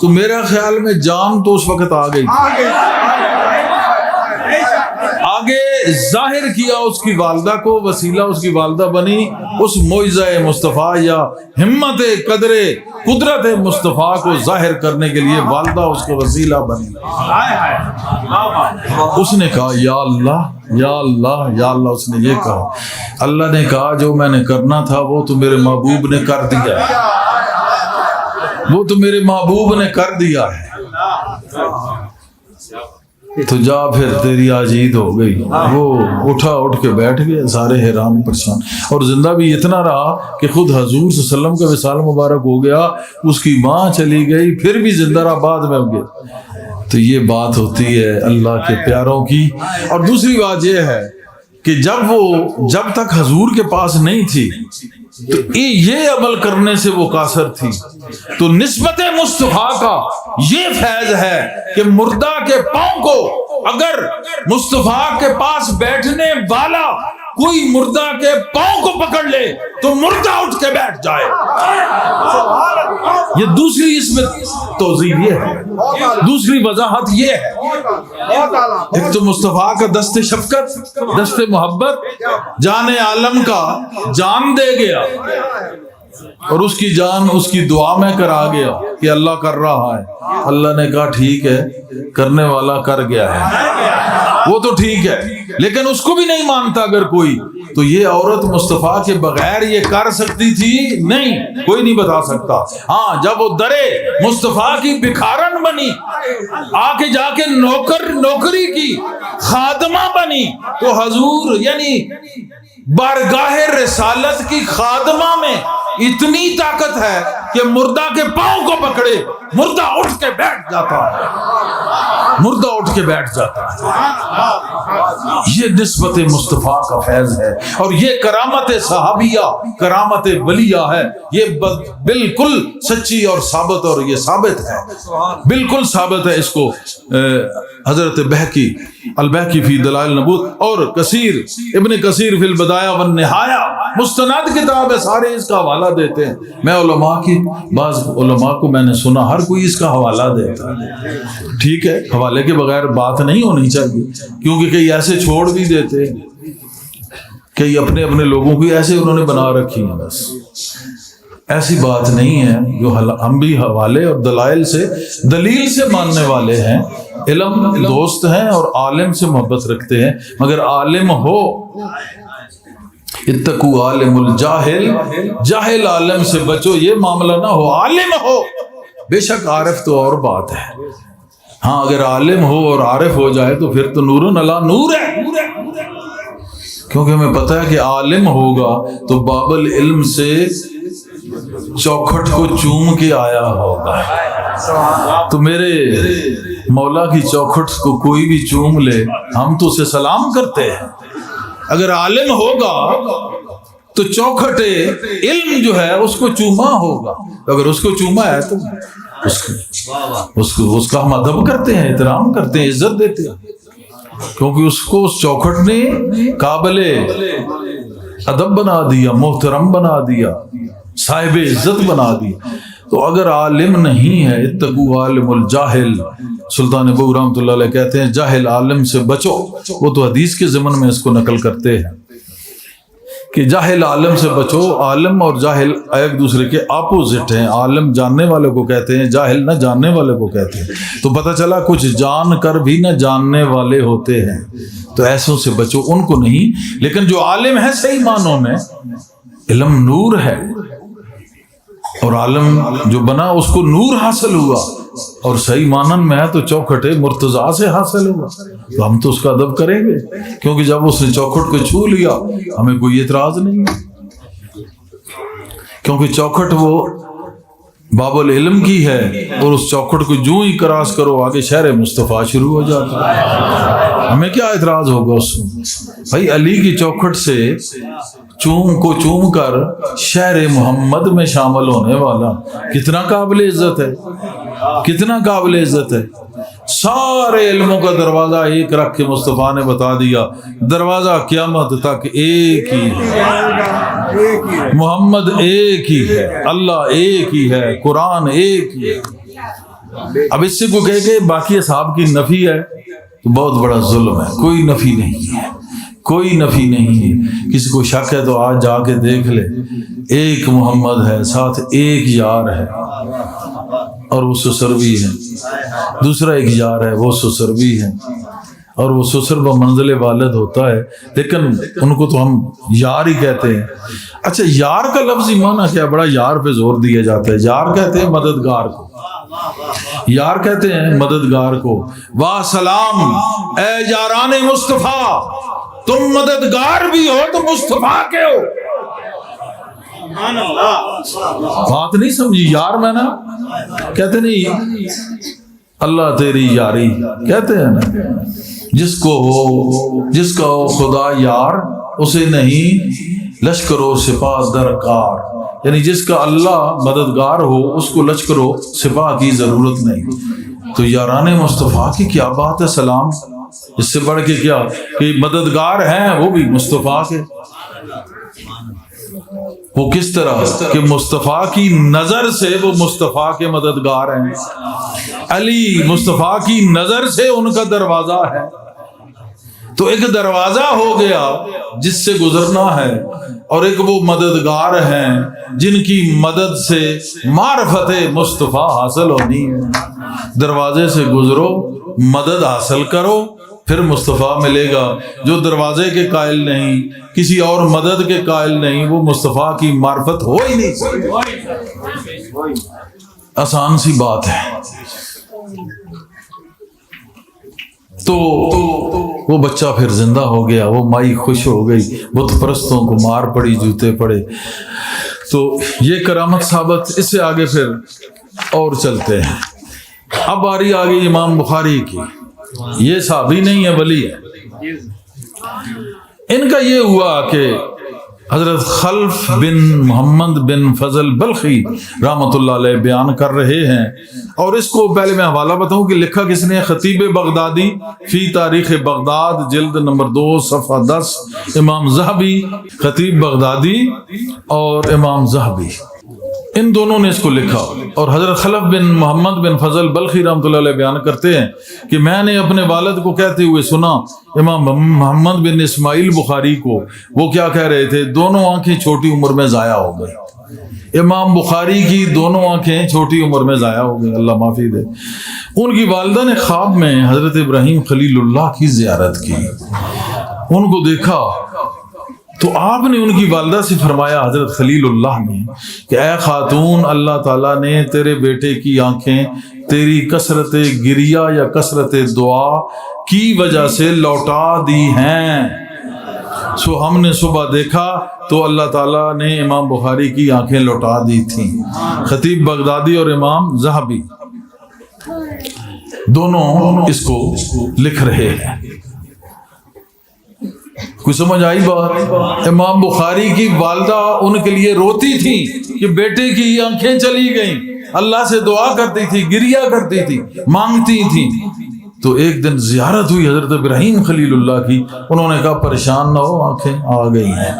تو میرا خیال میں جان تو اس وقت آ گئی، آگے ظاہر کیا اس کی والدہ کو، وسیلہ اس کی والدہ بنی اس معجزہ مصطفیٰ یا ہمت قدرت مصطفیٰ کو ظاہر کرنے کے لیے والدہ اس کو وسیلہ بنی۔ اس نے کہا یا اللہ یا اللہ یا اللہ، اس نے یہ کہا، اللہ نے کہا جو میں نے کرنا تھا وہ تو میرے محبوب نے کر دیا ہے، وہ تو میرے محبوب نے کر دیا ہے، تو جا پھر تیری آج عید ہو گئی۔ وہ اٹھ کے بیٹھ گئے، سارے حیران پریشان، اور زندہ بھی اتنا رہا کہ خود حضور صلی اللہ علیہ وسلم کا وصال مبارک ہو گیا، اس کی ماں چلی گئی، پھر بھی زندہ رہا بعد میں ہو گیا۔ تو یہ بات ہوتی ہے اللہ کے پیاروں کی۔ اور دوسری بات یہ ہے کہ جب تک حضور کے پاس نہیں تھی تو یہ عمل کرنے سے وہ قاصر تھی، تو نسبت مصطفیٰ کا یہ فیض ہے کہ مردہ کے پاؤں کو اگر مصطفیٰ کے پاس بیٹھنے والا کوئی مردہ کے پاؤں کو پکڑ لے تو مردہ اٹھ کے بیٹھ جائے۔ یہ دوسری اس میں توضیح یہ ہے، دوسری وضاحت یہ ہے، ایک تو مصطفیٰ کا دست شفقت، دست محبت، جان عالم کا جان دے گیا، اور اس کی جان اس کی دعا میں کرا گیا کہ اللہ کر رہا ہے، اللہ نے کہا ٹھیک ہے، کرنے والا کر گیا ہے، وہ تو ٹھیک ہے، لیکن اس کو بھی نہیں مانتا اگر کوئی، تو یہ عورت مصطفیٰ کے بغیر یہ کر سکتی تھی؟ نہیں، کوئی نہیں بتا سکتا۔ ہاں جب وہ درے مصطفیٰ کی بکھارن بنی، آکے جا کے نوکری کی خادمہ بنی، تو حضور یعنی بارگاہ رسالت کی خادمہ میں اتنی طاقت ہے کہ مردہ کے پاؤں کو پکڑے مردہ اٹھ کے بیٹھ جاتا ہے، مردہ اٹھ کے بیٹھ جاتا ہے۔ یہ نسبت مصطفیٰ کا فیض ہے، اور یہ کرامت صحابیہ، کرامت ولیہ ہے، یہ بالکل سچی اور ثابت، اور یہ ثابت ہے، بالکل ثابت ہے۔ اس کو حضرت بہقی البہقی فی دلائل النبوت اور کثیر ابن کثیر فی البدایہ والنہایہ، مستند کتاب ہے، سارے اس کا حوالہ دیتے ہیں۔ میں بعض علماء کو میں نے سنا ہر کوئی اس کا حوالہ دیتا ہے، ٹھیک ہے، حوالے کے بغیر بات نہیں ہونی چاہیے، کیونکہ کئی ایسے چھوڑ بھی دیتے ہیں، کئی اپنے لوگوں کی ایسے انہوں نے بنا رکھی ہیں، بس ایسی بات نہیں ہے۔ جو ہم بھی حوالے اور دلائل سے، دلیل سے ماننے والے ہیں، علم دوست ہیں اور عالم سے محبت رکھتے ہیں، مگر عالم ہو، اتقوا عالم الجاہل، جاہل عالم سے بچو، یہ معاملہ نہ ہو عالم ہو، بے شک عارف تو اور بات ہے، ہاں اگر عالم ہو اور عارف ہو جائے تو پھر تو نور علی نور ہے، کیونکہ ہمیں پتہ ہے کہ عالم ہوگا تو باب العلم سے چوکھٹ کو چوم کے آیا ہوگا، تو میرے مولا کی چوکھٹ کو کوئی بھی چوم لے ہم تو اسے سلام کرتے ہیں۔ اگر عالم ہوگا تو چوکھٹ علم جو ہے اس کو چوما ہوگا، اگر اس کو چوما ہے تو اس کا ہم ادب کرتے ہیں، احترام کرتے ہیں، عزت دیتے ہیں، کیونکہ اس کو اس چوکھٹ نے قابل ادب بنا دیا، محترم بنا دیا، صاحب عزت بنا دیا۔ تو اگر عالم نہیں ہے، اتقوا عالم الجاہل، سلطان ابو رحمۃ اللہ علیہ کہتے ہیں جاہل عالم سے بچو، وہ تو حدیث کے ضمن میں اس کو نقل کرتے ہیں کہ جاہل عالم سے بچو۔ عالم اور جاہل ایک دوسرے کے اپوزٹ ہیں، عالم جاننے والے کو کہتے ہیں، جاہل نہ جاننے والے کو کہتے ہیں، تو پتہ چلا کچھ جان کر بھی نہ جاننے والے ہوتے ہیں، تو ایسوں سے بچو، ان کو نہیں۔ لیکن جو عالم ہے صحیح معنوں میں، علم نور ہے، اور عالم جو بنا اس کو نور حاصل ہوا، اور صحیح معنن میں ہے تو چوکھٹ مرتضیٰ سے حاصل ہوا، تو ہم تو اس کا ادب کریں گے، کیونکہ جب اس نے چوکھٹ کو چھو لیا ہمیں کوئی اعتراض نہیں ہے، کیونکہ چوکھٹ وہ باب العلم کی ہے، اور اس چوکھٹ کو جو ہی کراس کرو آگے شہر مصطفیٰ شروع ہو جاتا ہے، ہمیں کیا اعتراض ہوگا اس میں؟ بھائی علی کی چوکھٹ سے چوم کر شہر محمد میں شامل ہونے والا کتنا قابل عزت ہے، کتنا قابل عزت ہے۔ سارے علموں کا دروازہ ایک رکھ کے مصطفیٰ نے بتا دیا، دروازہ قیامت تک ایک ہی ہے، محمد ایک ہی ہے، اللہ ایک ہی ہے، قرآن ایک ہی ہے۔ اب اس سے کوئی کہے کہ باقی اصحاب کی نفی ہے تو بہت بڑا ظلم ہے، کوئی نفی نہیں ہے۔ کوئی نفی نہیں ہے. کسی کو شک ہے تو آج جا کے دیکھ لے, ایک محمد ہے, ساتھ ایک یار ہے اور وہ سسروی ہے, دوسرا ایک یار ہے وہ سسروی ہے, اور وہ سسر بمنزل والد ہوتا ہے, لیکن ان کو تو ہم یار ہی کہتے ہیں. اچھا, یار کا لفظی معنی کیا؟ بڑا یار پہ زور دیا جاتا ہے. یار کہتے ہیں مددگار کو, یار کہتے ہیں مددگار کو. واہ سلام اے یاران مصطفیٰ, تم مددگار بھی ہو تو مصطفیٰ کے ہو. بات نہیں سمجھی؟ یار میں نا کہتے نہیں, اللہ تیری یاری کہتے ہیں نا. جس کا ہو خدا یار, اسے نہیں لشکر و سپاہ درکار. یعنی جس کا اللہ مددگار ہو اس کو لشکر و سپاہ کی ضرورت نہیں. تو یاران مصطفیٰ کی کیا بات ہے. سلام, اس سے بڑھ کے کیا کہ مددگار ہیں وہ بھی مصطفیٰ کے. وہ کس طرح کہ مصطفیٰ کی نظر سے وہ مصطفیٰ کے مددگار ہیں. علی مصطفیٰ کی نظر سے ان کا دروازہ ہے. تو ایک دروازہ ہو گیا جس سے گزرنا ہے, اور ایک وہ مددگار ہیں جن کی مدد سے معرفت مصطفیٰ حاصل ہونی ہے. دروازے سے گزرو, مدد حاصل کرو, پھر مصطفیٰ ملے گا. جو دروازے کے قائل نہیں, کسی اور مدد کے قائل نہیں, وہ مصطفیٰ کی معرفت ہو ہی نہیں سکتی. آسان سی بات ہے. تو وہ بچہ پھر زندہ ہو گیا, وہ مائی خوش ہو گئی, بت پرستوں کو مار پڑی, جوتے پڑے. تو یہ کرامت ثابت. اس سے آگے پھر اور چلتے ہیں. اب باری آ گئی امام بخاری کی. یہ صحابی نہیں ہے, ولی ہے. ان کا یہ ہوا کہ حضرت خلف بن محمد بن فضل بلخی رحمۃ اللہ علیہ بیان کر رہے ہیں. اور اس کو پہلے میں حوالہ بتاؤں کہ لکھا کس نے؟ خطیب بغدادی فی تاریخ بغداد جلد نمبر 2 صفحہ 10. امام ذہبی, خطیب بغدادی اور امام ذہبی, ان دونوں نے اس کو لکھا. اور حضرت خلف بن محمد بن فضل بلخی رحمۃ اللہ علیہ بیان کرتے ہیں کہ میں نے اپنے والد کو کہتے ہوئے سنا, امام محمد بن اسماعیل بخاری کو. وہ کیا کہہ رہے تھے؟ دونوں آنکھیں چھوٹی عمر میں ضائع ہو گئی. امام بخاری کی دونوں آنکھیں چھوٹی عمر میں ضائع ہو گئی, اللہ معافی دے. ان کی والدہ نے خواب میں حضرت ابراہیم خلیل اللہ کی زیارت کی, ان کو دیکھا. تو آپ نے ان کی والدہ سے فرمایا, حضرت خلیل اللہ نے, کہ اے خاتون, اللہ تعالیٰ نے تیرے بیٹے کی آنکھیں تیری کثرت گریہ یا کثرت دعا کی وجہ سے لوٹا دی ہیں. سو ہم نے صبح دیکھا تو اللہ تعالیٰ نے امام بخاری کی آنکھیں لوٹا دی تھیں. خطیب بغدادی اور امام ذہبی دونوں اس کو لکھ رہے ہیں. کوئی سمجھ آئی بات؟ امام بخاری کی والدہ ان کے لیے روتی تھی کہ بیٹے کی آنکھیں چلی گئیں, اللہ سے دعا کرتی تھی, گریہ کرتی تھی, مانگتی تھی. تو ایک دن زیارت ہوئی حضرت ابراہیم خلیل اللہ کی, انہوں نے کہا پریشان نہ ہو, آنکھیں آ گئی ہیں,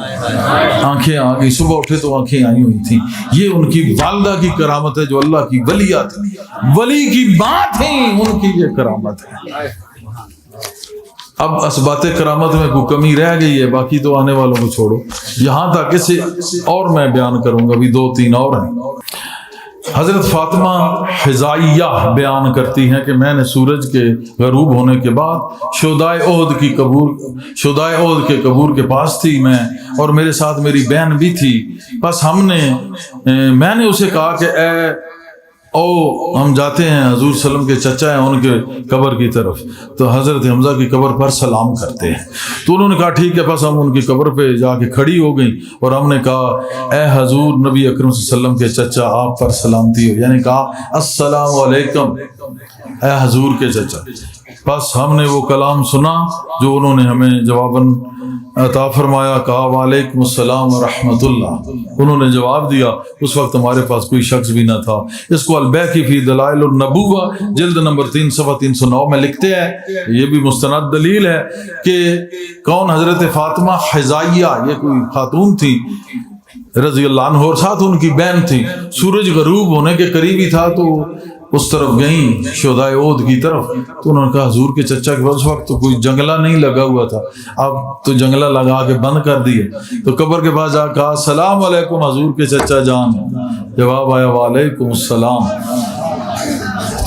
آنکھیں آ گئی. صبح اٹھے تو آنکھیں آئی ہوئی تھیں. یہ ان کی والدہ کی کرامت ہے, جو اللہ کی ولیہ تھی, ولی کی بات ہے, ان کی یہ کرامت ہے. اب اسبات کرامت میں کوئی کمی رہ گئی ہے, باقی تو آنے والوں کو چھوڑو. یہاں تک اسے اور میں بیان کروں گا, ابھی 2-3 اور ہیں. حضرت فاطمہ حذائیہ بیان کرتی ہیں کہ میں نے سورج کے غروب ہونے کے بعد شہدائے احد کے قبور کے پاس تھی میں, اور میرے ساتھ میری بہن بھی تھی. بس میں نے اسے کہا کہ ہم جاتے ہیں حضور صلی اللہ علیہ وسلم کے چچا ہیں ان کے قبر کی طرف, تو حضرت حمزہ کی قبر پر سلام کرتے ہیں. تو انہوں نے کہا ٹھیک ہے. بس ہم ان کی قبر پہ جا کے کھڑی ہو گئیں, اور ہم نے کہا اے حضور نبی اکرم صلی اللہ علیہ وسلم کے چچا, آپ پر سلامتی ہو, یعنی کہا السلام علیکم اے حضور کے چچا. بس ہم نے وہ کلام سنا جو انہوں نے ہمیں جواباً عطا فرمایا, کہا وعلیکم السلام ورحمۃ اللہ. انہوں نے جواب دیا. اس وقت ہمارے پاس کوئی شخص بھی نہ تھا. اس کو البیہقی فی دلائل النبوہ جلد نمبر 3 صفحہ 309 میں لکھتے ہیں, یہ بھی مستند دلیل ہے کہ کون حضرت فاطمہ حذائیہ, یہ کوئی خاتون تھی رضی اللہ عنہ, اور ساتھ ان کی بہن تھی. سورج غروب ہونے کے قریب ہی تھا, تو اس طرف گئیں شہدائے احد کی طرف، تو انہوں نے کہا حضور کے چچا کے پاس اس وقت تو کوئی جنگلہ نہیں لگا ہوا تھا، اب تو جنگلہ لگا کے بند کر دیے، تو قبر کے پاس جا کہا السلام علیکم حضور کے چچا جان، جواب آیا وعلیکم السلام۔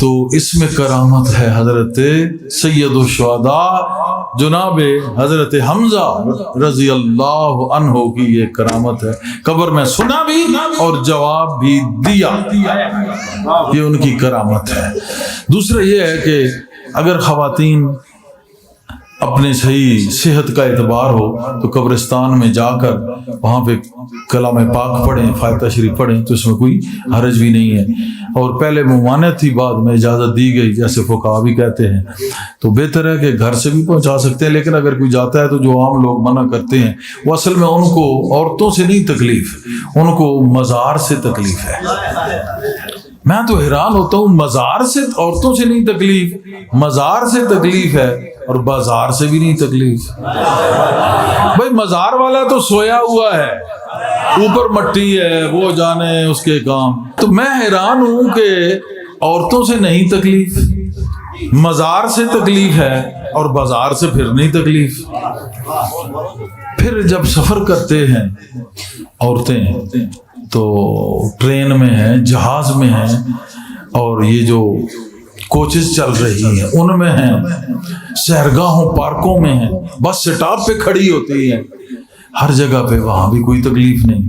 تو اس میں کرامت ہے حضرت سید الشہداء جناب حضرت حمزہ رضی اللہ عنہ کی یہ کرامت ہے، قبر میں سنا بھی اور جواب بھی دیا، یہ ان کی کرامت ہے۔ دوسرا یہ ہے کہ اگر خواتین اپنے صحیح صحت کا اعتبار ہو تو قبرستان میں جا کر وہاں پہ کلام پاک پڑھیں، فاتحہ شریف پڑھیں، تو اس میں کوئی حرج بھی نہیں ہے۔ اور پہلے ممانعت تھی، بعد میں اجازت دی گئی، جیسے فقہا بھی کہتے ہیں، تو بہتر ہے کہ گھر سے بھی پہنچا سکتے ہیں، لیکن اگر کوئی جاتا ہے تو جو عام لوگ منع کرتے ہیں وہ اصل میں ان کو عورتوں سے نہیں تکلیف، ان کو مزار سے تکلیف ہے۔ میں تو حیران ہوتا ہوں، مزار سے عورتوں سے نہیں تکلیف، مزار سے تکلیف ہے اور بازار سے بھی نہیں تکلیف۔ بھائی مزار والا تو سویا ہوا ہے، اوپر مٹی ہے، وہ جانے اس کے کام۔ تو میں حیران ہوں کہ عورتوں سے نہیں تکلیف، مزار سے تکلیف ہے اور بازار سے پھر نہیں تکلیف۔ پھر جب سفر کرتے ہیں عورتیں تو ٹرین میں ہیں، جہاز میں ہیں، اور یہ جو کوچز چل رہی ہیں ان میں ہیں، سہرگاہوں پارکوں میں ہیں، بس سٹاپ پہ کھڑی ہوتی ہیں، ہر جگہ پہ، وہاں بھی کوئی تکلیف نہیں۔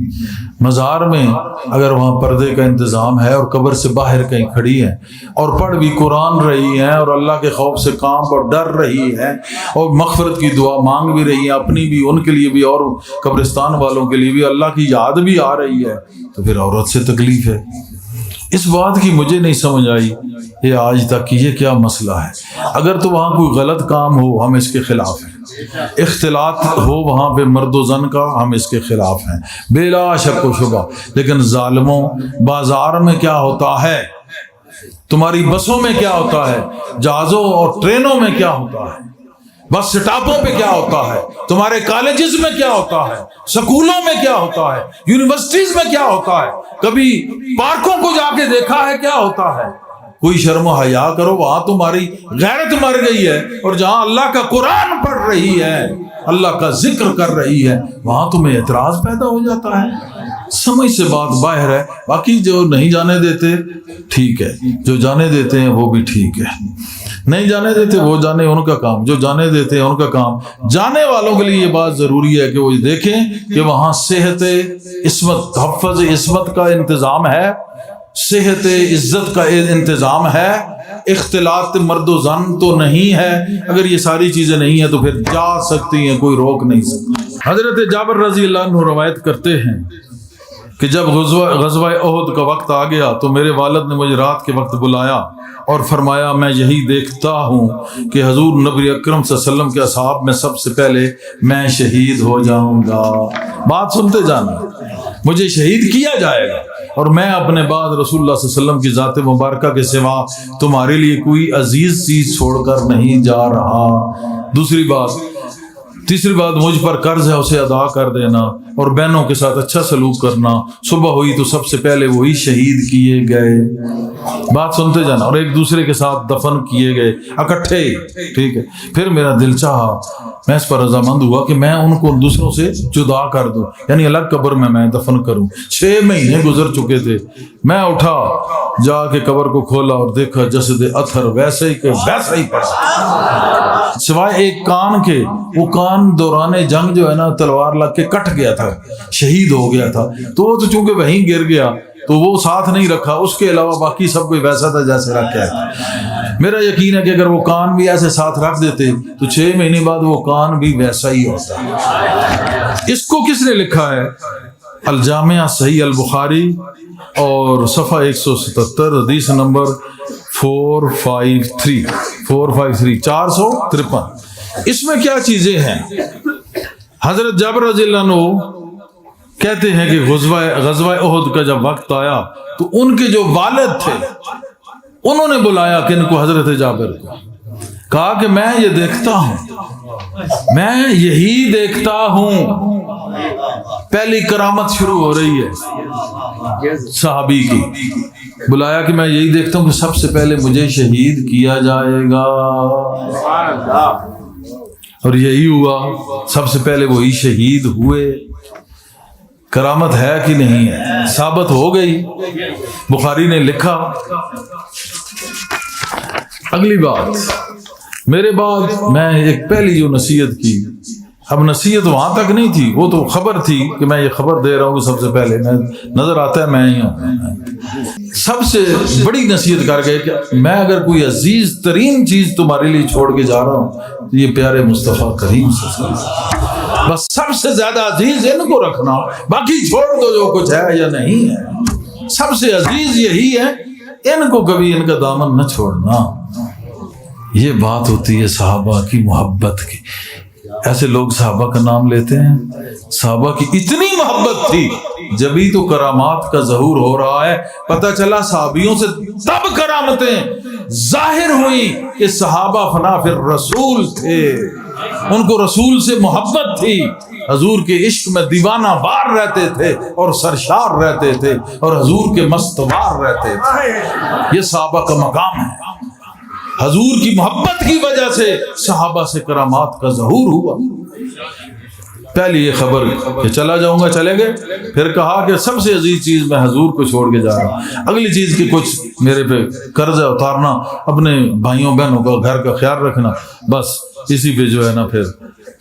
مزار میں اگر وہاں پردے کا انتظام ہے اور قبر سے باہر کہیں کھڑی ہے اور پڑھ بھی قرآن رہی ہیں اور اللہ کے خوف سے کام پر ڈر رہی ہے اور مغفرت کی دعا مانگ بھی رہی ہیں، اپنی بھی، ان کے لیے بھی اور قبرستان والوں کے لیے بھی، اللہ کی یاد بھی آ رہی ہے، تو پھر عورت سے تکلیف ہے۔ اس بات کی مجھے نہیں سمجھ آئی یہ آج تک کہ یہ کیا مسئلہ ہے۔ اگر تو وہاں کوئی غلط کام ہو ہم اس کے خلاف ہیں، اختلاط ہو وہاں پہ مرد و زن کا ہم اس کے خلاف ہیں بلا شک و شبہ، لیکن ظالموں بازار میں کیا ہوتا ہے، تمہاری بسوں میں کیا ہوتا ہے، جہازوں اور ٹرینوں میں کیا ہوتا ہے، بس سٹاپوں پہ کیا ہوتا ہے، تمہارے کالجز میں کیا ہوتا ہے، سکولوں میں کیا ہوتا ہے، یونیورسٹیز میں کیا ہوتا ہے، کبھی پارکوں کو جا کے دیکھا ہے کیا ہوتا ہے۔ کوئی شرم و حیا کرو، وہاں تمہاری غیرت مر گئی ہے، اور جہاں اللہ کا قرآن پڑھ رہی ہے، اللہ کا ذکر کر رہی ہے، وہاں تمہیں اعتراض پیدا ہو جاتا ہے۔ سمجھ سے بات باہر ہے، باقی جو نہیں جانے دیتے ٹھیک ہے، جو جانے دیتے ہیں وہ بھی ٹھیک ہے، نہیں جانے دیتے وہ جانے ان کا کام، جو جانے دیتے ہیں ان کا کام۔ جانے والوں کے لیے یہ بات ضروری ہے کہ وہ دیکھیں کہ وہاں صحت عصمت، تحفظ عصمت کا انتظام ہے، صحت عزت کا انتظام ہے، اختلاط مرد و زن تو نہیں ہے۔ اگر یہ ساری چیزیں نہیں ہیں تو پھر جا سکتی ہیں، کوئی روک نہیں سکتا۔ حضرت جابر رضی اللہ عنہ روایت کرتے ہیں کہ جب غزوہ احد کا وقت آ گیا تو میرے والد نے مجھے رات کے وقت بلایا اور فرمایا میں یہی دیکھتا ہوں کہ حضور نبی اکرم صلی اللہ علیہ وسلم کے اصحاب میں سب سے پہلے میں شہید ہو جاؤں گا۔ بات سنتے جانا، مجھے شہید کیا جائے گا اور میں اپنے بعد رسول اللہ صلی اللہ علیہ وسلم کی ذات مبارکہ کے سوا تمہارے لیے کوئی عزیز چیز چھوڑ کر نہیں جا رہا۔ تیسری بات مجھ پر قرض ہے، اسے ادا کر دینا اور بہنوں کے ساتھ اچھا سلوک کرنا۔ صبح ہوئی تو سب سے پہلے وہی شہید کیے گئے، بات سنتے جانا، اور ایک دوسرے کے ساتھ دفن کیے گئے اکٹھے، ٹھیک ہے۔ پھر میرا دل چاہا، میں اس پر رضامند ہوا کہ میں ان کو دوسروں سے جدا کر دوں، یعنی الگ قبر میں دفن کروں۔ 6 مہینے گزر چکے تھے، میں اٹھا، جا کے قبر کو کھولا اور دیکھا جسد اطہر ویسے ہی کہ ویسا ہی پڑا، سوائے ایک کان کے، وہ کان دوران جنگ جو ہے نا تلوار لگ کے کٹ گیا تھا، شہید ہو گیا تھا، تو وہ تو چونکہ وہیں گر گیا تو وہ ساتھ نہیں رکھا، اس کے علاوہ باقی سب کوئی ویسا تھا جیسے رکھا ہے۔ میرا یقین ہے کہ اگر وہ کان بھی ایسے ساتھ رکھ دیتے تو 6 مہینے بعد وہ کان بھی ویسا ہی ہوتا۔ اس کو کس نے لکھا ہے؟ الجامعہ صحیح البخاری اور صفحہ 177 حدیث نمبر 453 اس میں کیا چیزیں ہیں؟ حضرت جابر رضی اللہ عنہ کہتے ہیں کہ غزوہ احد کا جب وقت آیا تو ان کے جو والد تھے انہوں نے بلایا کہ ان کو، حضرت جابر کو کہا کہ میں یہ دیکھتا ہوں، میں یہی دیکھتا ہوں۔ پہلی کرامت شروع ہو رہی ہے صحابی کی، بلایا کہ میں یہی دیکھتا ہوں کہ سب سے پہلے مجھے شہید کیا جائے گا، اور یہی ہوا، سب سے پہلے وہی شہید ہوئے۔ کرامت ہے کہ نہیں ہے؟ ثابت ہو گئی۔ بخاری نے لکھا۔ اگلی بات، میرے بعد میں ایک پہلی جو نصیحت کی، اب نصیحت وہاں تک نہیں تھی، وہ تو خبر تھی کہ میں یہ خبر دے رہا ہوں کہ سب سے پہلے میں نظر آتا ہے میں ہی ہوں۔ سب سے بڑی نصیحت کر گئے کہ میں اگر کوئی عزیز ترین چیز تمہارے لیے چھوڑ کے جا رہا ہوں تو یہ پیارے مصطفیٰ کریم صلی اللہ علیہ وسلم، بس سب سے زیادہ عزیز ان کو رکھنا، باقی چھوڑ دو جو کچھ ہے یا نہیں ہے، سب سے عزیز یہی ہے، ان کو کبھی ان کا دامن نہ چھوڑنا۔ یہ بات ہوتی ہے صحابہ کی محبت کی۔ ایسے لوگ صحابہ کا نام لیتے ہیں، صحابہ کی اتنی محبت تھی، جبھی تو کرامات کا ظہور ہو رہا ہے۔ پتہ چلا صحابیوں سے تب کرامتیں ظاہر ہوئی کہ صحابہ فنا فی الرسول تھے، ان کو رسول سے محبت تھی، حضور کے عشق میں دیوانہ وار رہتے تھے اور سرشار رہتے تھے اور حضور کے مستوار رہتے تھے۔ یہ صحابہ کا مقام ہے۔ حضور کی محبت کی وجہ سے صحابہ سے کرامات کا ظہور ہوا۔ پہلی یہ خبر کہ چلا جاؤں گا، چلے گئے۔ پھر کہا کہ سب سے عزیز چیز میں حضور کو چھوڑ کے جا رہا ہوں۔ اگلی چیز کی کچھ میرے پہ قرض اتارنا، اپنے بھائیوں بہنوں کا گھر کا خیال رکھنا، بس اسی پہ جو ہے نا۔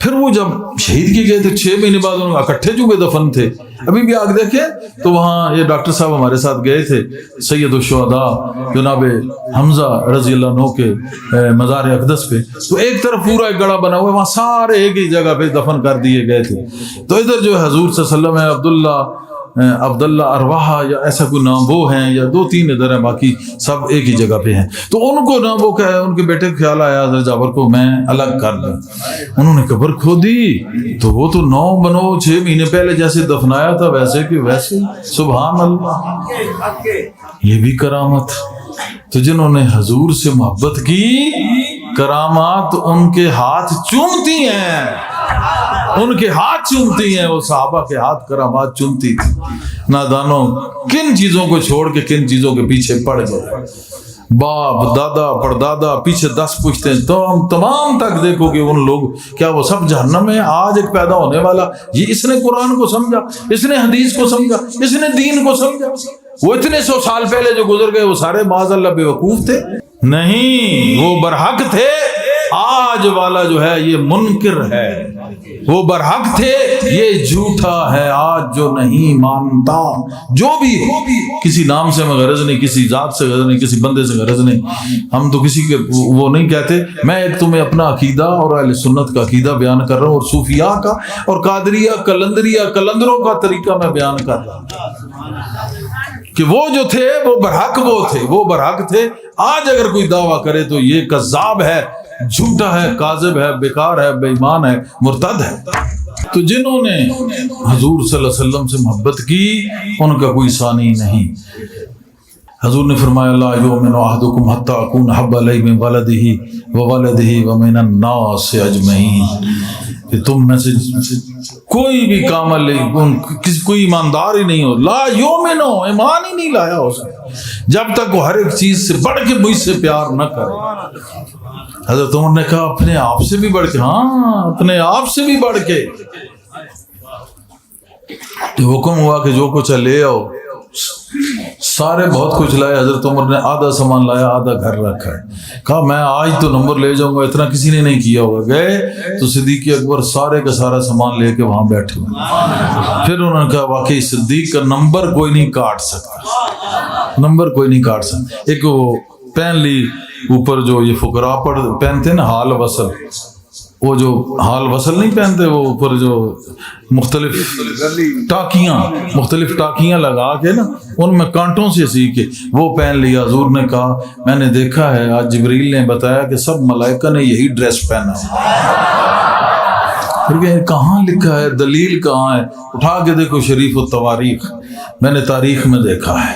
پھر وہ جب شہید کی گئے تھے 6 مہینے بعد، ان کا اکٹھے چکے دفن تھے۔ ابھی بھی آگ دیکھیں تو وہاں یہ ڈاکٹر صاحب ہمارے ساتھ گئے تھے، سید الشہداء جناب حمزہ رضی اللہ عنہ کے مزار اقدس پہ، تو ایک طرف پورا ایک گڑھا بنا ہوا ہے، وہاں سارے ایک ہی جگہ پہ دفن کر دیے گئے تھے۔ تو ادھر جو ہے حضور صلی اللہ علیہ وسلم ہے، عبداللہ ارواحہ یا ایسا کوئی نام وہ ہیں، یا 2-3 ادھر ہیں، باقی سب ایک ہی جگہ پہ ہیں۔ تو ان کو نہ وہ کہ ان کے بیٹے کو خیال آیا حضرت جعفر کو میں الگ کر دوں، انہوں نے قبر کھودی تو وہ تو 6 مہینے پہلے جیسے دفنایا تھا ویسے کہ ویسے۔ سبحان اللہ، یہ بھی کرامت۔ تو جنہوں نے حضور سے محبت کی، کرامات ان کے ہاتھ چومتی ہیں، ان کے ہاتھ چومتی ہیں، وہ صحابہ کے ہاتھ کرامات چومتی تھی۔ نادانوں کن چیزوں کو چھوڑ کے کن چیزوں کے پیچھے پڑ گئے۔ باپ دادا پردادا پیچھے 10 پوچھتے ہیں، تو ہم تمام تک دیکھو کہ ان لوگ کیا وہ سب جہنم میں آج ایک پیدا ہونے والا، یہ اس نے قرآن کو سمجھا، اس نے حدیث کو سمجھا، اس نے دین کو سمجھا۔ وہ اتنے 100 سال پہلے جو گزر گئے وہ سارے معاذ اللہ بے وقوف تھے؟ نہیں، وہ برحق تھے۔ آج والا جو ہے یہ منکر ہے، وہ برحق تھے، یہ جھوٹا ہے آج جو نہیں مانتا۔ جو بھی ہو، کسی نام سے ہمیں غرض نہیں، کسی ذات سے غرض نہیں، کسی بندے سے غرض نہیں، ہم تو کسی کے وہ نہیں کہتے۔ میں ایک تمہیں اپنا عقیدہ اور اہل سنت کا عقیدہ بیان کر رہا ہوں، اور صوفیاء کا اور قادریہ قلندریہ قلندروں کا طریقہ میں بیان کر رہا ہوں کہ وہ جو تھے وہ برحق، وہ برحق تھے۔ آج اگر کوئی دعویٰ کرے تو یہ کذاب ہے، جھوٹا ہے، کاذب ہے، بیکار ہے، بے ایمان ہے، مرتد ہے۔ تو جنہوں نے حضور صلی اللہ علیہ وسلم سے محبت کی ان کا کوئی ثانی نہیں۔ حضور نے فرمایا لا یؤمن احدکم حتی اکون احب الیہ من ولدہ وولدہ ومن الناس اجمعین، کہ تم میں سے کوئی بھی کامل کوئی ایماندار ہی نہیں ہو، لا یؤمن، ایمان ہی نہیں لایا ہو سکتا جب تک وہ ہر ایک چیز سے بڑھ کے مجھ سے پیار نہ کرے۔ حضرت عمر نے کہا اپنے آپ سے بھی بڑھ کے، ہاں اپنے آپ سے بھی بڑھ کے۔ تو حکم ہوا کہ جو کچھ لے آؤ، سارے بہت کچھ لائے۔ حضرت عمر نے آدھا سامان لایا، آدھا گھر رکھا ہے۔ کہا میں آج تو نمبر لے جاؤں گا، اتنا کسی نے نہیں کیا ہوگا۔ گئے تو صدیق اکبر سارے کا سارا سامان لے کے وہاں بیٹھے ہوئے۔ پھر انہوں نے کہا واقعی صدیق کا نمبر کوئی نہیں کاٹ سکتا، نمبر کوئی نہیں کاٹ سکتا۔ ایک وہ پہن لی اوپر جو یہ فقراء پہنتے نا حال وصل، وہ جو حال وصل نہیں پہنتے، وہ اوپر جو مختلف ٹاکیاں لگا کے نا ان میں کانٹوں سے سی کے وہ پہن لیا۔ حضور نے کہا میں نے دیکھا ہے، آج جبریل نے بتایا کہ سب ملائکہ نے یہی ڈریس پہنا ہے۔ کہاں لکھا ہے؟ دلیل کہاں ہے؟ اٹھا کے دیکھو شریف التواریخ، میں نے تاریخ میں دیکھا ہے۔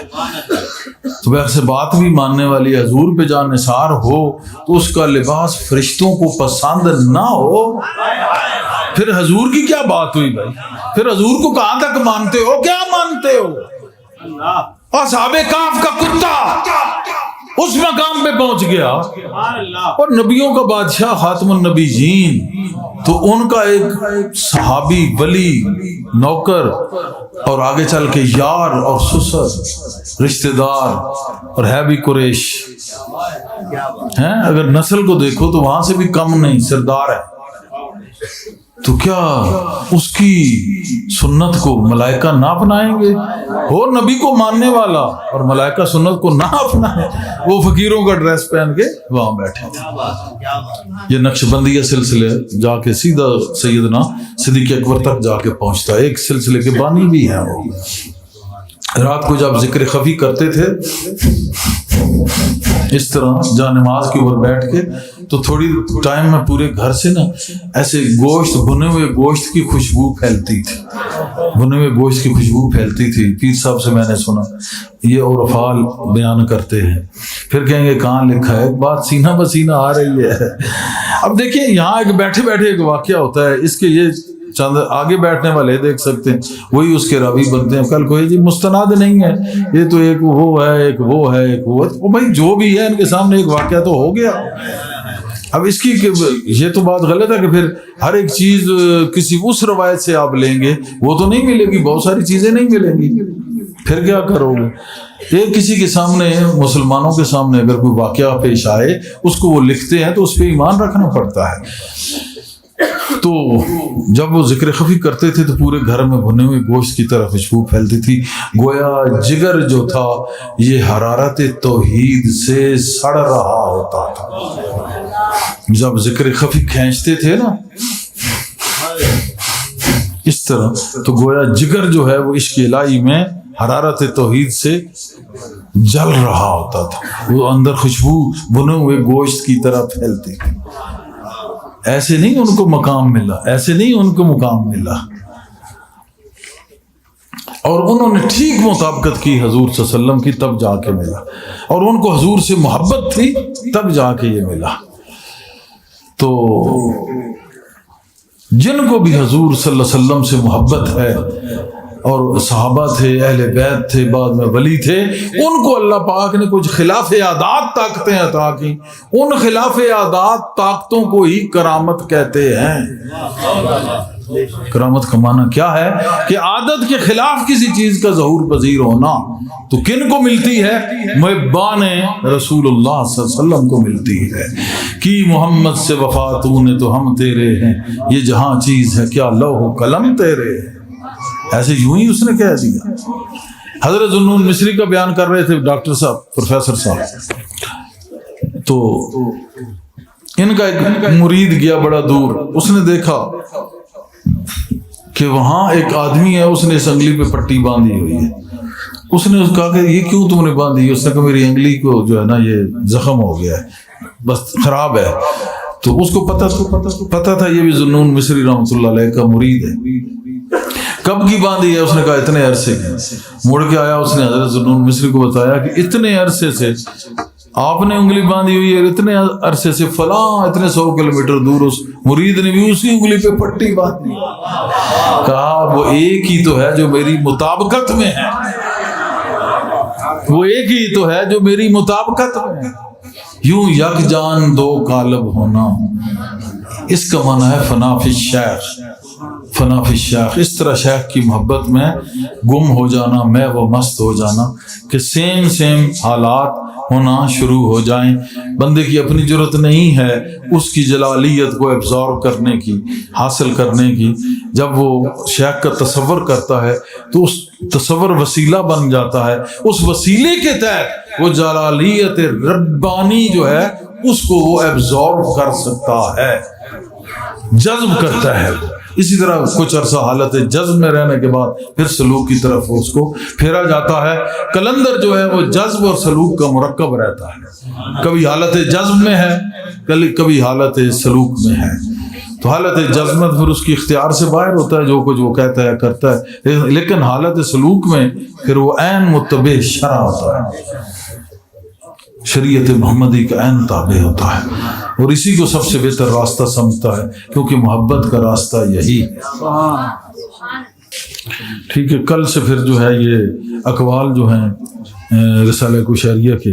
تو ویسے بات بھی ماننے والی حضور پہ جان نثار ہو تو اس کا لباس فرشتوں کو پسند نہ ہو، پھر حضور کی کیا بات ہوئی بھائی؟ پھر حضور کو کہاں تک مانتے ہو؟ کیا مانتے ہو؟ اصحاب کہف کا کتا اس مقام پہ پہنچ گیا، اور نبیوں کا بادشاہ خاتم النبیین، تو ان کا ایک صحابی ولی نوکر اور آگے چل کے یار اور سسر رشتہ دار اور ہے بھی قریش ہیں، اگر نسل کو دیکھو تو وہاں سے بھی کم نہیں، سردار ہے، تو کیا اس کی سنت کو ملائکہ نہ اپنائیں گے؟ اور نبی کو ماننے والا اور ملائکہ سنت کو نہ اپنائے، وہ فقیروں کا ڈریس پہن کے وہاں بیٹھے تھے۔ یہ نقش بندیہ سلسلے جا کے سیدھا سیدنا صدیق اکبر تک جا کے پہنچتا ہے، ایک سلسلے کے بانی بھی ہیں وہ۔ رات کو جب ذکر خفی کرتے تھے اس طرح جا نماز کے اوپر بیٹھ کے، تو تھوڑی ٹائم میں پورے گھر سے نا ایسے گوشت، بھنے ہوئے گوشت کی خوشبو پھیلتی تھی، بھنے ہوئے گوشت کی خوشبو پھیلتی تھی۔ پیر صاحب سے میں نے سنا، یہ اور افعال بیان کرتے ہیں، پھر کہیں گے کہاں لکھا ہے، ایک بات سینہ بسینہ آ رہی ہے۔ اب دیکھیں یہاں ایک بیٹھے بیٹھے ایک واقعہ ہوتا ہے، اس کے یہ چند آگے بیٹھنے والے دیکھ سکتے ہیں، وہی اس کے راوی بنتے ہیں۔ کل کوئی جی مستند نہیں ہے، یہ تو ایک وہ ہے، ایک وہ ہے، ایک وہ ہے، بھائی جو بھی ہے ان کے سامنے ایک واقعہ تو ہو گیا۔ اب اس کی یہ تو بات غلط ہے کہ پھر ہر ایک چیز کسی اس روایت سے آپ لیں گے، وہ تو نہیں ملے گی، بہت ساری چیزیں نہیں ملیں گی، پھر کیا کرو گے؟ ایک کسی کے سامنے، مسلمانوں کے سامنے اگر کوئی واقعہ پیش آئے، اس کو وہ لکھتے ہیں تو اس پہ ایمان رکھنا پڑتا ہے۔ تو جب وہ ذکر خفی کرتے تھے تو پورے گھر میں بھنے ہوئے گوشت کی طرح خوشبو پھیلتی تھی، گویا جگر جو تھا یہ حرارت توحید سے سڑ رہا ہوتا تھا۔ جب ذکر خفی کھینچتے تھے نا اس طرح، تو گویا جگر جو ہے وہ عشق الہی میں حرارت توحید سے جل رہا ہوتا تھا، وہ اندر خوشبو بھنے ہوئے گوشت کی طرح پھیلتی تھی۔ ایسے نہیں ان کو مقام ملا، ایسے نہیں ان کو مقام ملا، اور انہوں نے ٹھیک مطابقت کی حضور صلی اللہ علیہ وسلم کی، تب جا کے ملا، اور ان کو حضور سے محبت تھی تب جا کے یہ ملا۔ تو جن کو بھی حضور صلی اللہ علیہ وسلم سے محبت ہے، اور صحابہ تھے، اہل بیت تھے، بعد میں ولی تھے، ان کو اللہ پاک نے کچھ خلاف عادات طاقتیں عطا کی، ان خلاف عادات طاقتوں کو ہی کرامت کہتے ہیں۔ کرامت کا معنی کیا ہے؟ کہ عادت کے خلاف کسی چیز کا ظہور پذیر ہونا، تو کن کو ملتی ہے؟ محبان رسول اللہ صلی اللہ علیہ وسلم کو ملتی ہے۔ کہ محمد سے وفا تو نے تو ہم تیرے ہیں، یہ جہاں چیز ہے کیا لوح و قلم تیرے ہیں۔ ایسے یوں ہی اس نے کہہ دیا۔ حضرت ذوالنون مصری کا بیان کر رہے تھے ڈاکٹر صاحب، پروفیسر صاحب، تو ان کا ایک مرید گیا بڑا دور، اس نے دیکھا کہ وہاں ایک آدمی ہے، اس نے اس انگلی پہ پٹی باندھی ہوئی ہے۔ اس نے کہا کہ یہ کیوں تم نے باندھی ہے؟ اس نے کہا میری انگلی کو جو ہے نا یہ زخم ہو گیا ہے، بس خراب ہے۔ تو اس کو پتا تھا یہ بھی ذوالنون مصری رحمۃ اللہ علیہ کا مرید ہے۔ کب کی باندھی ہے؟ اس نے کہا اتنے عرصے کی۔ مڑ کے آیا، اس نے حضرت ذوالنون مصری کو بتایا کہ اتنے عرصے سے آپ نے انگلی باندھی ہوئی ہے، اتنے عرصے سے فلاں اتنے 100 کلومیٹر دور اس مرید نے بھی اسی انگلی پہ پٹی باندھی۔ کہا وہ ایک ہی تو ہے جو میری مطابقت میں ہے، وہ ایک ہی تو ہے جو میری مطابقت میں ہے۔ یوں یک جان دو قالب ہونا، اس کا معنی ہے فنا فی الشیخ، فنا فی الشیخ، اس طرح شیخ کی محبت میں گم ہو جانا، میں وہ مست ہو جانا کہ سیم حالات ہونا شروع ہو جائیں۔ بندے کی اپنی جرت نہیں ہے اس کی جلالیت کو ایبزارب کرنے کی، حاصل کرنے کی۔ جب وہ شیخ کا تصور کرتا ہے تو اس تصور وسیلہ بن جاتا ہے، اس وسیلے کے تحت وہ جلالیت ربانی جو ہے اس کو وہ ایبزارب کر سکتا ہے، جذب کرتا ہے۔ اسی طرح کچھ عرصہ حالت جذب میں رہنے کے بعد پھر سلوک کی طرف اس کو پھیرا جاتا ہے۔ قلندر جو ہے وہ جذب اور سلوک کا مرکب رہتا ہے، کبھی حالت جذب میں ہے، کبھی حالت سلوک میں ہے۔ تو حالت جذب میں پھر اس کی اختیار سے باہر ہوتا ہے، جو کچھ وہ کہتا ہے کرتا ہے، لیکن حالت سلوک میں پھر وہ عین متبع شرع ہوتا ہے، شریعت محمدی کا عین تابع ہوتا ہے، اور اسی کو سب سے بہتر راستہ سمجھتا ہے، کیونکہ محبت کا راستہ یہی ہے۔ ٹھیک ہے، کل سے پھر جو ہے یہ اقوال جو ہیں رسالہ کشیریہ کے،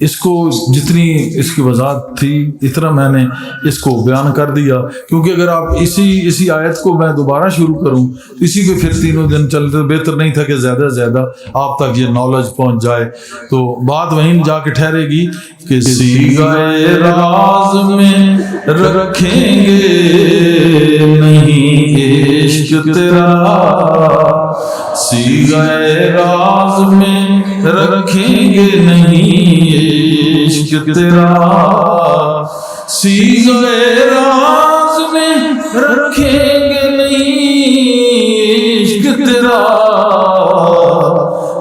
اس کو جتنی اس کی وضاحت تھی اتنا میں نے اس کو بیان کر دیا، کیونکہ اگر آپ اسی آیت کو میں دوبارہ شروع کروں تو اسی پہ پھر تینوں دن چلتے، بہتر نہیں تھا کہ زیادہ سے زیادہ آپ تک یہ نالج پہنچ جائے، تو بات وہیں جا کے ٹھہرے گی کہ صیغۂ راز میں رکھیں گے نہیں عشق تیرا، صیغۂ راز میں رکھیں گے نہیں عشق تیرا، صیغۂ راز میں رکھیں گے نہیں عشق تیرا،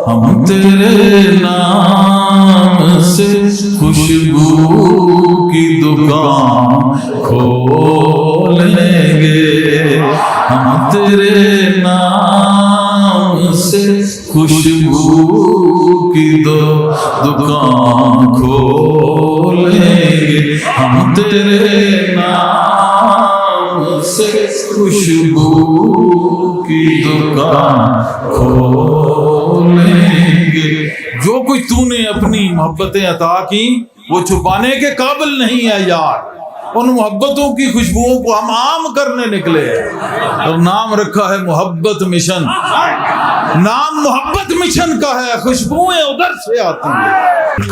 ہم تیرے نام سے خوشبو کی دکان کھولیں گے، ہم تیرے نام سے خوشبو کی دکان کھولیں گے، ہم تیرے نام سے خوشبو کی دکان کھولیں گے۔ جو کچھ تو نے اپنی محبتیں عطا کی وہ چھپانے کے قابل نہیں ہے یار، ان محبتوں کی خوشبوؤں کو ہم عام کرنے نکلے ہیں، اور نام رکھا ہے محبت مشن، نام محبت مشن کا ہے، خوشبوئیں ادھر سے آتی ہیں۔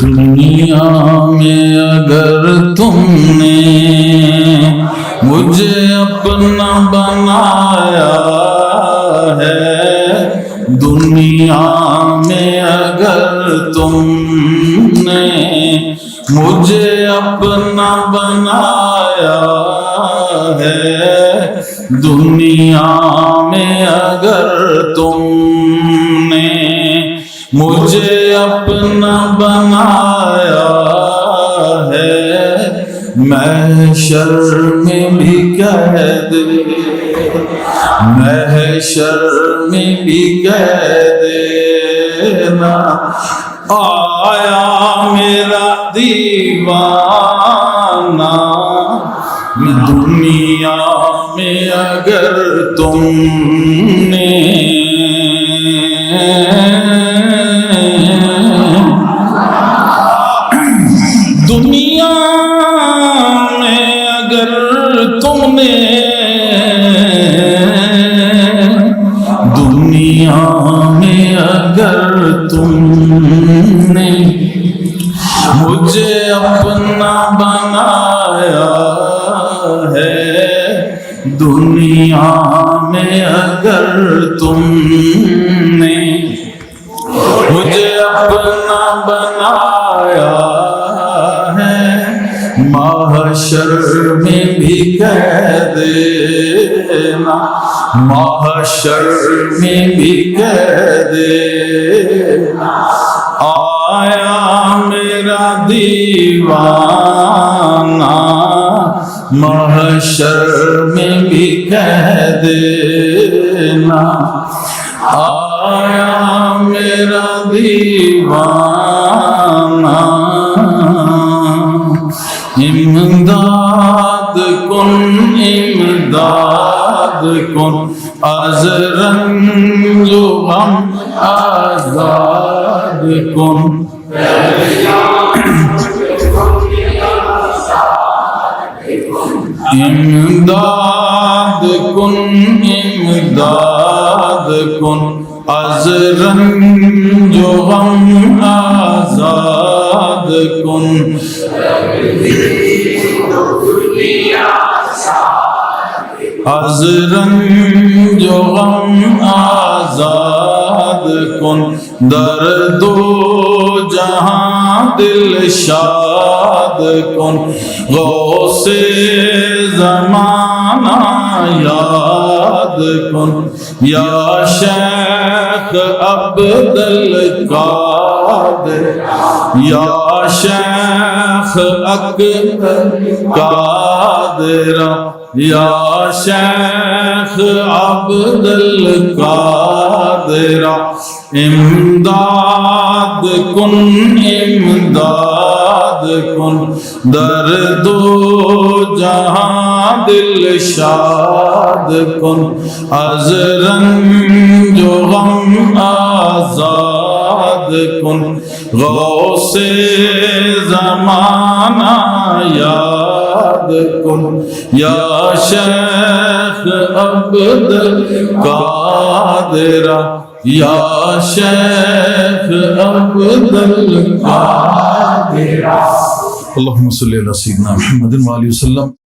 دنیا میں اگر تم نے مجھے اپنا بنایا ہے، دنیا میں اگر تم نے مجھے اپنا بنایا ہے، دنیا میں اگر تم نے مجھے اپنا بنایا ہے، محشر میں بھی کہہ دے، محشر میں بھی کہہ دینا، آیا میرا دیوانہ دنیا میں اگر تم نے دنیا میں اگر تم نے دنیا میں اگر تم نے مجھے اپنا بنایا ہے، دنیا میں اگر تم نے مجھے اپنا بنایا ہے، محشر میں بھی کہہ دینا، محشر میں بھی کہہ دینا، آیا میرا دیوانہ محشر میں بھی کہہ دینا، آیا میرا دیوانہ، امداد کن امداد کن از رنج و غم آزاد کن، امداد کن امداد کن از رنج و غم آزاد کن، از رنج و غم آزاد کن، درد و جہاں دل شاد کن، غوث زمانہ یاد کن، یا شیخ عبد القادر، یا شیخ اکبر قادر، یا شیخ عبد القادر، امداد کن امداد کن، درد و جہاں دل شاد کن، از رنج و غم آزاد یاد کن غوث زمانہ یاد کن یا شیخ عبد القادر یا شیخ عبد القادر۔ اللہم صلی علی سیدنا محمد وآلہ وسلم۔